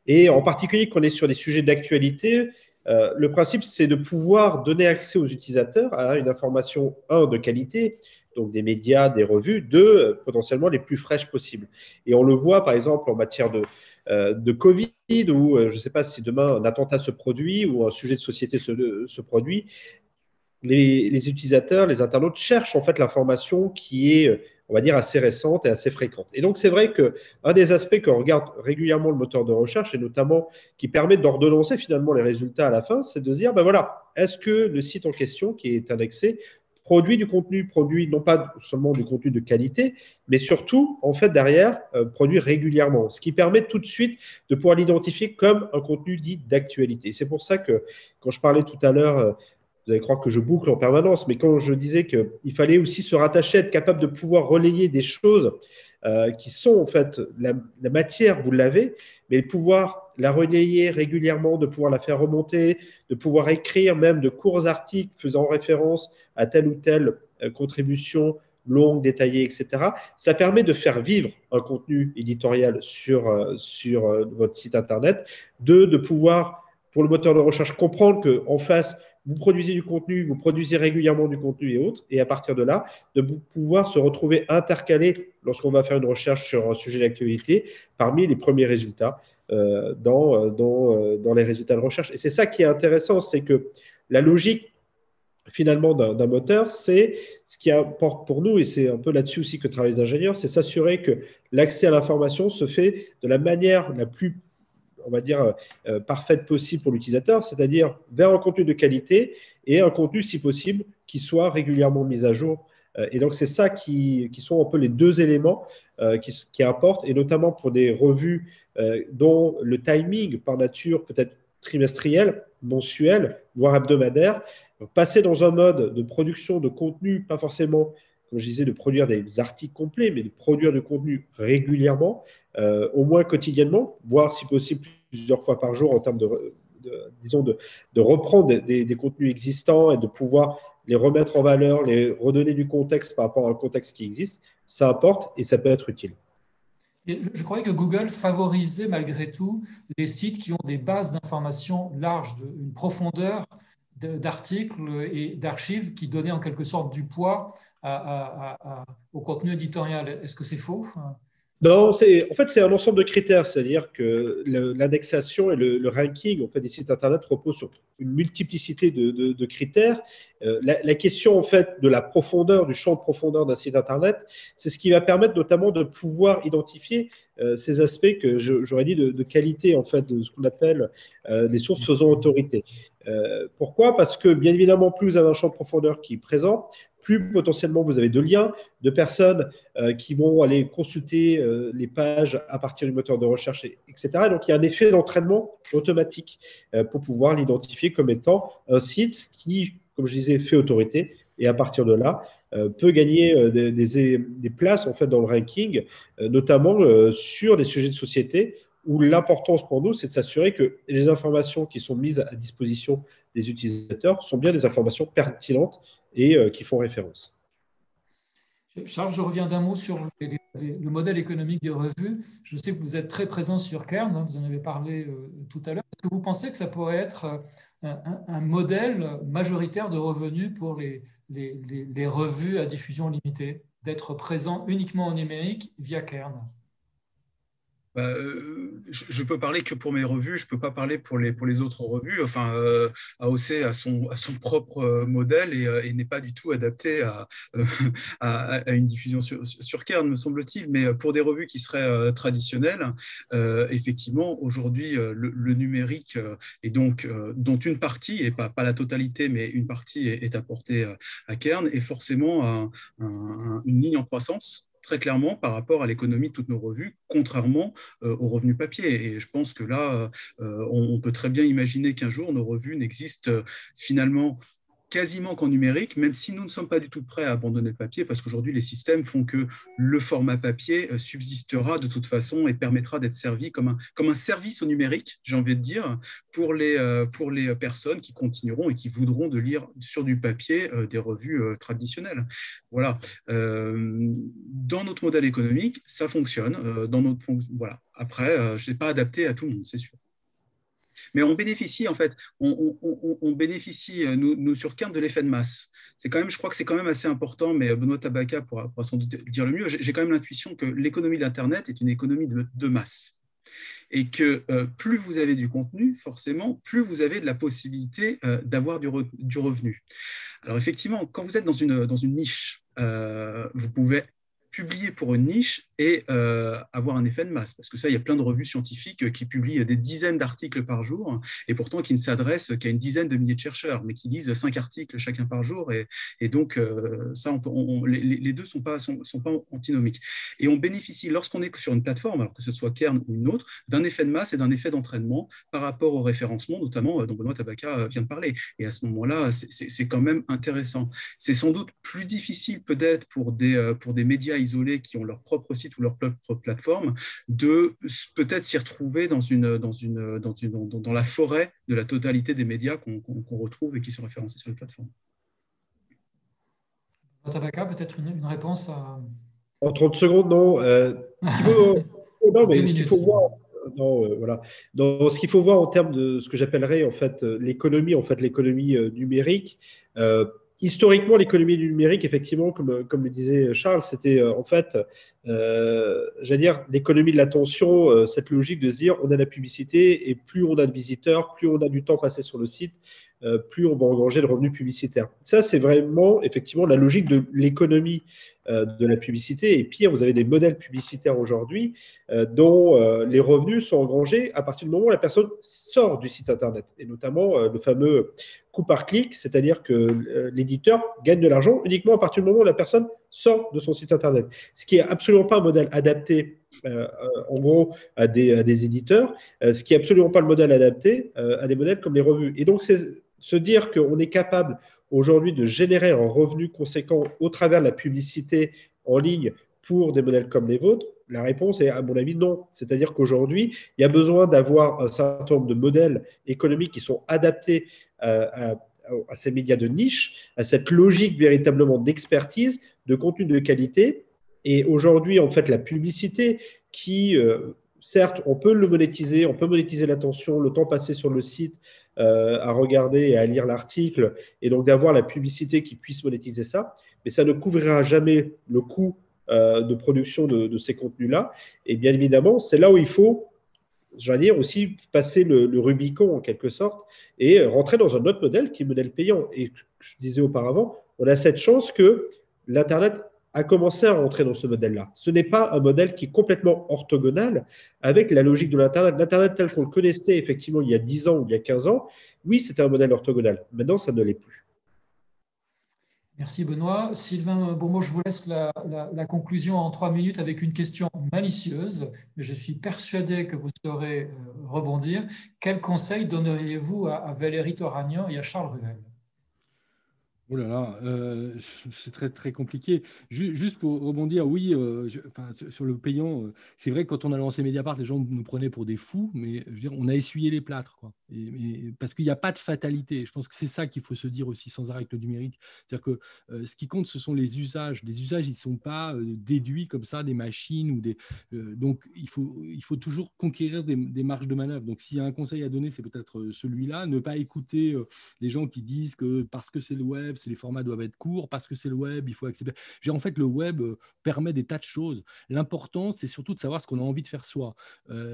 E: Et en particulier, quand on est sur des sujets d'actualité, le principe, c'est de pouvoir donner accès aux utilisateurs à une information, de qualité, donc des médias, des revues, potentiellement les plus fraîches possibles. Et on le voit, par exemple, en matière de Covid, où je ne sais pas si demain un attentat se produit ou un sujet de société se produit, les utilisateurs, les internautes cherchent en fait l'information qui est, on va dire, assez récente et assez fréquente. Et donc, c'est vrai qu'un des aspects qu'on regarde régulièrement le moteur de recherche, et notamment qui permet d'ordonnancer finalement les résultats à la fin, c'est de se dire, ben voilà, est-ce que le site en question qui est indexé produit du contenu, produit non pas seulement du contenu de qualité, mais surtout, en fait, derrière, produit régulièrement, ce qui permet tout de suite de pouvoir l'identifier comme un contenu dit d'actualité. C'est pour ça que, quand je parlais tout à l'heure, vous allez croire que je boucle en permanence, mais quand je disais qu'il fallait aussi se rattacher, être capable de pouvoir relayer des choses qui sont en fait la matière, vous l'avez, mais pouvoir la relayer régulièrement, de pouvoir la faire remonter, de pouvoir écrire même de courts articles faisant référence à telle ou telle contribution longue, détaillée, etc. Ça permet de faire vivre un contenu éditorial sur votre site Internet, de pouvoir, pour le moteur de recherche, comprendre qu'en face, vous produisez du contenu, vous produisez régulièrement du contenu et autres, et à partir de là, de pouvoir se retrouver intercalé lorsqu'on va faire une recherche sur un sujet d'actualité parmi les premiers résultats dans les résultats de recherche. Et c'est ça qui est intéressant, c'est que la logique finalement d'un moteur, c'est ce qui importe pour nous, et c'est un peu là-dessus aussi que travaillent les ingénieurs, c'est s'assurer que l'accès à l'information se fait de la manière la plus, on va dire, parfaite possible pour l'utilisateur, c'est-à-dire vers un contenu de qualité et un contenu, si possible, qui soit régulièrement mis à jour. Et donc, c'est ça qui sont un peu les 2 éléments qui importent, et notamment pour des revues dont le timing, par nature, peut être trimestriel, mensuel, voire hebdomadaire. Donc, passer dans un mode de production de contenu, pas forcément, comme je disais, de produire des articles complets, mais de produire du contenu régulièrement, au moins quotidiennement, voire si possible plusieurs fois par jour en termes disons de reprendre des contenus existants et de pouvoir les remettre en valeur, les redonner du contexte par rapport à un contexte qui existe, ça importe et ça peut être utile.
A: Et je croyais que Google favorisait malgré tout les sites qui ont des bases d'informations larges, une profondeur d'articles et d'archives qui donnaient en quelque sorte du poids au contenu éditorial. Est-ce que c'est faux?
E: Non, en fait, c'est un ensemble de critères, c'est-à-dire que l'indexation et le ranking en fait, des sites Internet reposent sur une multiplicité de critères. La question en fait, de la profondeur, du champ de profondeur d'un site Internet, c'est ce qui va permettre notamment de pouvoir identifier ces aspects que j'aurais dit de qualité, en fait, de ce qu'on appelle des sources faisant autorité. Pourquoi? Parce que, bien évidemment, plus vous avez un champ de profondeur qui est présent, plus potentiellement vous avez de liens, de personnes qui vont aller consulter les pages à partir du moteur de recherche, etc. Donc, il y a un effet d'entraînement automatique pour pouvoir l'identifier comme étant un site qui, comme je disais, fait autorité. Et à partir de là, peut gagner des places en fait, dans le ranking, notamment sur des sujets de société où l'importance pour nous, c'est de s'assurer que les informations qui sont mises à disposition des utilisateurs sont bien des informations pertinentes et qui font référence.
A: Charles, je reviens d'un mot sur le modèle économique des revues. Je sais que vous êtes très présent sur Cairn, hein, vous en avez parlé tout à l'heure. Est-ce que vous pensez que ça pourrait être un modèle majoritaire de revenus pour les revues à diffusion limitée, d'être présent uniquement en numérique via Cairn?
C: Je peux parler que pour mes revues, je ne peux pas parler pour les autres revues. Enfin, AOC a son propre modèle et n'est pas du tout adapté à une diffusion sur Cairn, me semble-t-il. Mais pour des revues qui seraient traditionnelles, effectivement, aujourd'hui, le numérique, et donc dont une partie, et pas la totalité, mais une partie est apportée à Cairn, est forcément une ligne en croissance, très clairement par rapport à l'économie de toutes nos revues, contrairement aux revenus papier. Et je pense que là, on peut très bien imaginer qu'un jour, nos revues n'existent finalement quasiment qu'en numérique, même si nous ne sommes pas du tout prêts à abandonner le papier, parce qu'aujourd'hui, les systèmes font que le format papier subsistera de toute façon et permettra d'être servi comme un service au numérique, j'ai envie de dire, pour les personnes qui continueront et qui voudront de lire sur du papier des revues traditionnelles. Voilà. Dans notre modèle économique, ça fonctionne. Voilà. Après, je n'ai pas adapté à tout le monde, c'est sûr. Mais on bénéficie, en fait, on bénéficie, nous sur Cairn, de l'effet de masse. Je crois que c'est quand même assez important, mais Benoît Tabaka pourra sans doute dire le mieux. J'ai quand même l'intuition que l'économie de l'Internet est une économie de masse. Et que plus vous avez du contenu, forcément, plus vous avez de la possibilité d'avoir du revenu. Alors effectivement, quand vous êtes dans une niche, vous pouvez publier pour une niche et avoir un effet de masse. Parce que ça, il y a plein de revues scientifiques qui publient des dizaines d'articles par jour et pourtant qui ne s'adressent qu'à une dizaine de milliers de chercheurs, mais qui lisent 5 articles chacun par jour. Et donc, ça, les deux ne sont pas antinomiques. Et on bénéficie, lorsqu'on est sur une plateforme, alors que ce soit Cairn ou une autre, d'un effet de masse et d'un effet d'entraînement par rapport au référencement, notamment dont Benoît Tabaka vient de parler. Et à ce moment-là, c'est quand même intéressant. C'est sans doute plus difficile peut-être pour des médias isolés qui ont leur propre site ou leur propre plateforme, de peut-être s'y retrouver dans la forêt de la totalité des médias qu'on retrouve et qui sont référencés sur les plateformes.
A: Tabaka, peut-être une réponse à...
E: En 30 secondes, non. Ce qu'il faut voir... voilà. Dans ce qu'il faut voir en termes de ce que j'appellerais en fait l'économie numérique. Historiquement, l'économie du numérique, effectivement, comme le disait Charles, c'était en fait, j'allais dire, l'économie de l'attention, cette logique de se dire on a la publicité et plus on a de visiteurs, plus on a du temps passé sur le site, plus on va engranger de revenus publicitaires. Ça, c'est vraiment, effectivement, la logique de l'économie de la publicité. Et pire, vous avez des modèles publicitaires aujourd'hui dont les revenus sont engrangés à partir du moment où la personne sort du site Internet. Et notamment le fameux coût par clic, c'est-à-dire que l'éditeur gagne de l'argent uniquement à partir du moment où la personne sort de son site Internet. Ce qui n'est absolument pas un modèle adapté, en gros, à des éditeurs, ce qui n'est absolument pas le modèle adapté à des modèles comme les revues. Et donc, c'est se dire qu'on est capable aujourd'hui de générer un revenu conséquent au travers de la publicité en ligne pour des modèles comme les vôtres, la réponse est, à mon avis, non. C'est-à-dire qu'aujourd'hui, il y a besoin d'avoir un certain nombre de modèles économiques qui sont adaptés à ces médias de niche, à cette logique véritablement d'expertise, de contenu de qualité. Et aujourd'hui, en fait, la publicité qui, certes, on peut le monétiser, on peut monétiser l'attention, le temps passé sur le site, à regarder et à lire l'article, et donc d'avoir la publicité qui puisse monétiser ça, mais ça ne couvrira jamais le coût de production de ces contenus-là. Et bien évidemment, c'est là où il faut, j'allais dire, aussi passer le Rubicon en quelque sorte et rentrer dans un autre modèle qui est le modèle payant. Et je disais auparavant, on a cette chance que l'Internet a commencé à rentrer dans ce modèle-là. Ce n'est pas un modèle qui est complètement orthogonal avec la logique de l'Internet. L'Internet tel qu'on le connaissait effectivement il y a 10 ans ou il y a 15 ans, oui, c'était un modèle orthogonal. Maintenant, ça ne l'est plus.
A: Merci Benoît. Sylvain Bourmeau, je vous laisse la conclusion en 3 minutes avec une question malicieuse, mais je suis persuadé que vous saurez rebondir. Quel conseil donneriez-vous à Valérie Toragnan et à Charles Ruel?
D: Oh là là, c'est très, très compliqué. Juste pour rebondir, oui, sur le payant, c'est vrai que quand on a lancé Mediapart, les gens nous prenaient pour des fous, mais je veux dire, on a essuyé les plâtres, quoi. Parce qu'il n'y a pas de fatalité. Je pense que c'est ça qu'il faut se dire aussi sans arrêt avec le numérique. C'est-à-dire que ce qui compte, ce sont les usages. Les usages, ils ne sont pas déduits comme ça des machines. Donc, il faut toujours conquérir des marges de manœuvre. Donc, s'il y a un conseil à donner, c'est peut-être celui-là. Ne pas écouter les gens qui disent que parce que c'est le web, les formats doivent être courts, parce que c'est le web, il faut accepter. En fait, le web permet des tas de choses. L'important, c'est surtout de savoir ce qu'on a envie de faire soi.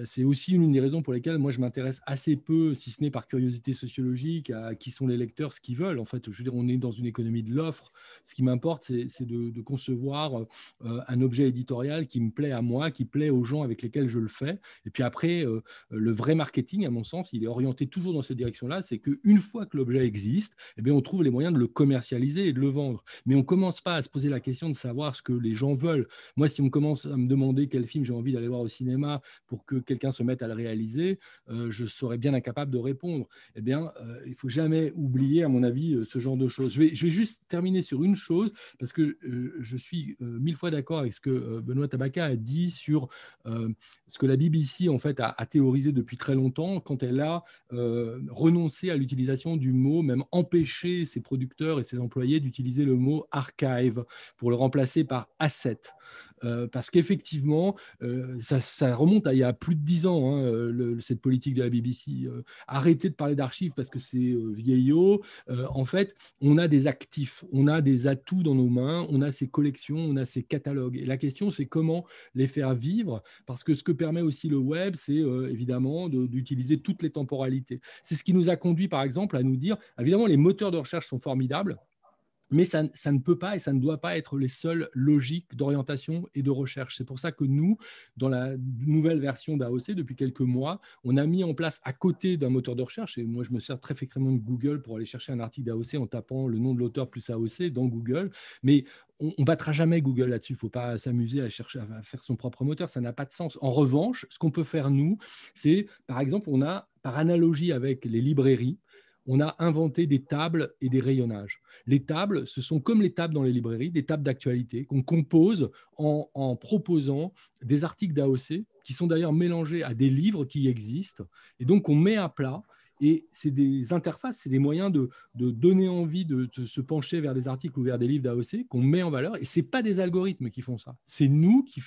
D: C'est aussi une des raisons pour lesquelles moi, je m'intéresse assez peu, si ce n'est par curiosité sociologique, à qui sont les lecteurs, ce qu'ils veulent. En fait, je veux dire, on est dans une économie de l'offre. Ce qui m'importe, c'est de concevoir un objet éditorial qui me plaît à moi, qui plaît aux gens avec lesquels je le fais. Et puis après, le vrai marketing, à mon sens, il est orienté toujours dans cette direction-là. C'est qu'une fois que l'objet existe, eh bien, on trouve les moyens de le commercialiser et de le vendre. Mais on ne commence pas à se poser la question de savoir ce que les gens veulent. Moi, si on commence à me demander quel film j'ai envie d'aller voir au cinéma pour que quelqu'un se mette à le réaliser, je serais bien incapable de répondre. Eh bien, il ne faut jamais oublier, à mon avis, ce genre de choses. Je vais juste terminer sur une chose, parce que je suis 1000 fois d'accord avec ce que Benoît Tabaka a dit sur ce que la BBC en fait, a théorisé depuis très longtemps, quand elle a renoncé à l'utilisation du mot, même empêché ses producteurs et ses employés d'utiliser le mot archive pour le remplacer par asset. Parce qu'effectivement, ça remonte à il y a plus de 10 ans, hein, cette politique de la BBC. Arrêtez de parler d'archives parce que c'est vieillot. En fait, on a des actifs, on a des atouts dans nos mains, on a ces collections, on a ces catalogues. Et la question, c'est comment les faire vivre, parce que ce que permet aussi le web, c'est évidemment d'utiliser toutes les temporalités. C'est ce qui nous a conduit, par exemple, à nous dire, évidemment, les moteurs de recherche sont formidables, mais ça ne peut pas et ça ne doit pas être les seules logiques d'orientation et de recherche. C'est pour ça que nous, dans la nouvelle version d'AOC, depuis quelques mois, on a mis en place à côté d'un moteur de recherche, et moi je me sers très fréquemment de Google pour aller chercher un article d'AOC en tapant le nom de l'auteur plus AOC dans Google, mais on ne battra jamais Google là-dessus. Il ne faut pas s'amuser à chercher à faire son propre moteur, ça n'a pas de sens. En revanche, ce qu'on peut faire nous, c'est par exemple, on a, par analogie avec les librairies, on a inventé des tables et des rayonnages. Les tables, ce sont comme les tables dans les librairies, des tables d'actualité qu'on compose en proposant des articles d'AOC qui sont d'ailleurs mélangés à des livres qui existent. Et donc, on met à plat. Et c'est des interfaces, c'est des moyens de donner envie de se pencher vers des articles ou vers des livres d'AOC qu'on met en valeur. Et ce n'est pas des algorithmes qui font ça. C'est nous qui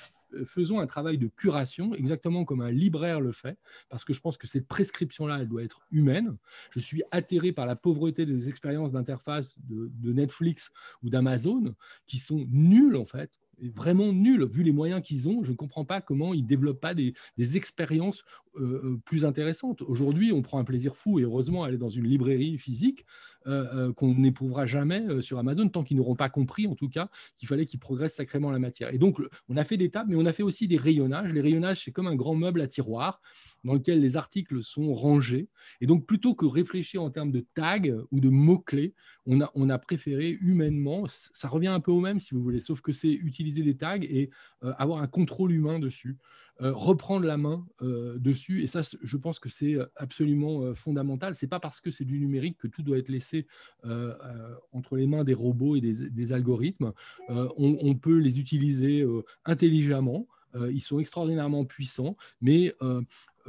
D: faisons un travail de curation, exactement comme un libraire le fait, parce que je pense que cette prescription-là, elle doit être humaine. Je suis atterré par la pauvreté des expériences d'interface de Netflix ou d'Amazon, qui sont nulles en fait, vraiment nul, vu les moyens qu'ils ont. Je ne comprends pas comment ils ne développent pas des expériences plus intéressantes. Aujourd'hui, on prend un plaisir fou, et heureusement, aller dans une librairie physique, qu'on n'éprouvera jamais sur Amazon, tant qu'ils n'auront pas compris, en tout cas, qu'il fallait qu'ils progressent sacrément en la matière. Et donc, on a fait des tables, mais on a fait aussi des rayonnages. Les rayonnages, c'est comme un grand meuble à tiroir dans lequel les articles sont rangés. Et donc, plutôt que réfléchir en termes de tags ou de mots-clés, on a préféré humainement, ça revient un peu au même, si vous voulez, sauf que c'est utiliser des tags et avoir un contrôle humain dessus. Reprendre la main dessus. Et ça, je pense que c'est absolument fondamental. Ce n'est pas parce que c'est du numérique que tout doit être laissé entre les mains des robots et des algorithmes. On peut les utiliser intelligemment. Ils sont extraordinairement puissants, mais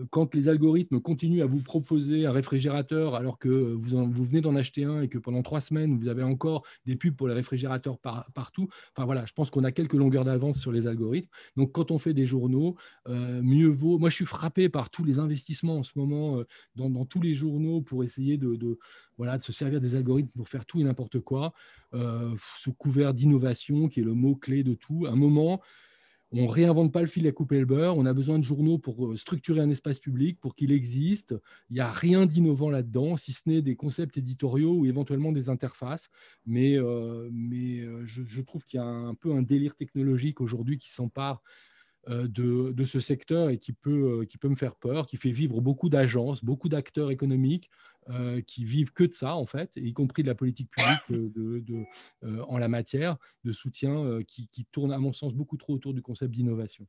D: quand les algorithmes continuent à vous proposer un réfrigérateur alors que vous venez d'en acheter un et que pendant 3 semaines, vous avez encore des pubs pour les réfrigérateurs partout, enfin voilà, je pense qu'on a quelques longueurs d'avance sur les algorithmes. Donc, quand on fait des journaux, mieux vaut… Moi, je suis frappé par tous les investissements en ce moment dans tous les journaux pour essayer de se servir des algorithmes pour faire tout et n'importe quoi, sous couvert d'innovation, qui est le mot-clé de tout. À un moment… On ne réinvente pas le fil à couper le beurre. On a besoin de journaux pour structurer un espace public, pour qu'il existe. Il n'y a rien d'innovant là-dedans, si ce n'est des concepts éditoriaux ou éventuellement des interfaces. Mais je trouve qu'il y a un peu un délire technologique aujourd'hui qui s'empare de ce secteur et qui peut me faire peur, qui fait vivre beaucoup d'agences, beaucoup d'acteurs économiques qui vivent que de ça, en fait, y compris de la politique publique en la matière, de soutien qui tourne, à mon sens, beaucoup trop autour du concept d'innovation.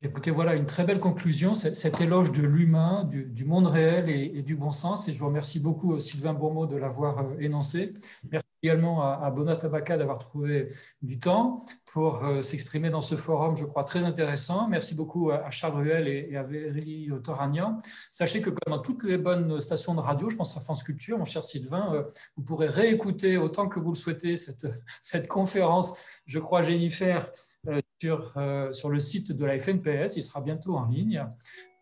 A: Écoutez, voilà une très belle conclusion, cet éloge de l'humain, du monde réel et du bon sens. Et je vous remercie beaucoup, Sylvain Bourmeau, de l'avoir énoncé. Merci également à Benoît Tabaka d'avoir trouvé du temps pour s'exprimer dans ce forum, je crois, très intéressant. Merci beaucoup à Charles Ruel et à Vérélie Toragnan. Sachez que comme dans toutes les bonnes stations de radio, je pense à France Culture, mon cher Sylvain, vous pourrez réécouter autant que vous le souhaitez cette conférence, je crois, Jennifer, sur le site de la FNPS. Il sera bientôt en ligne.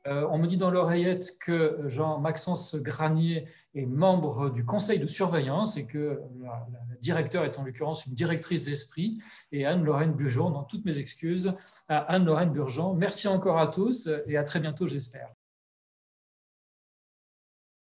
A: On me dit dans l'oreillette que Jean-Maxence Granier est membre du conseil de surveillance et que la directeur est en l'occurrence une directrice d'esprit, et Anne-Lorraine Burgeon, dans toutes mes excuses à Anne-Lorraine Burgeon. Merci encore à tous et à très bientôt, j'espère.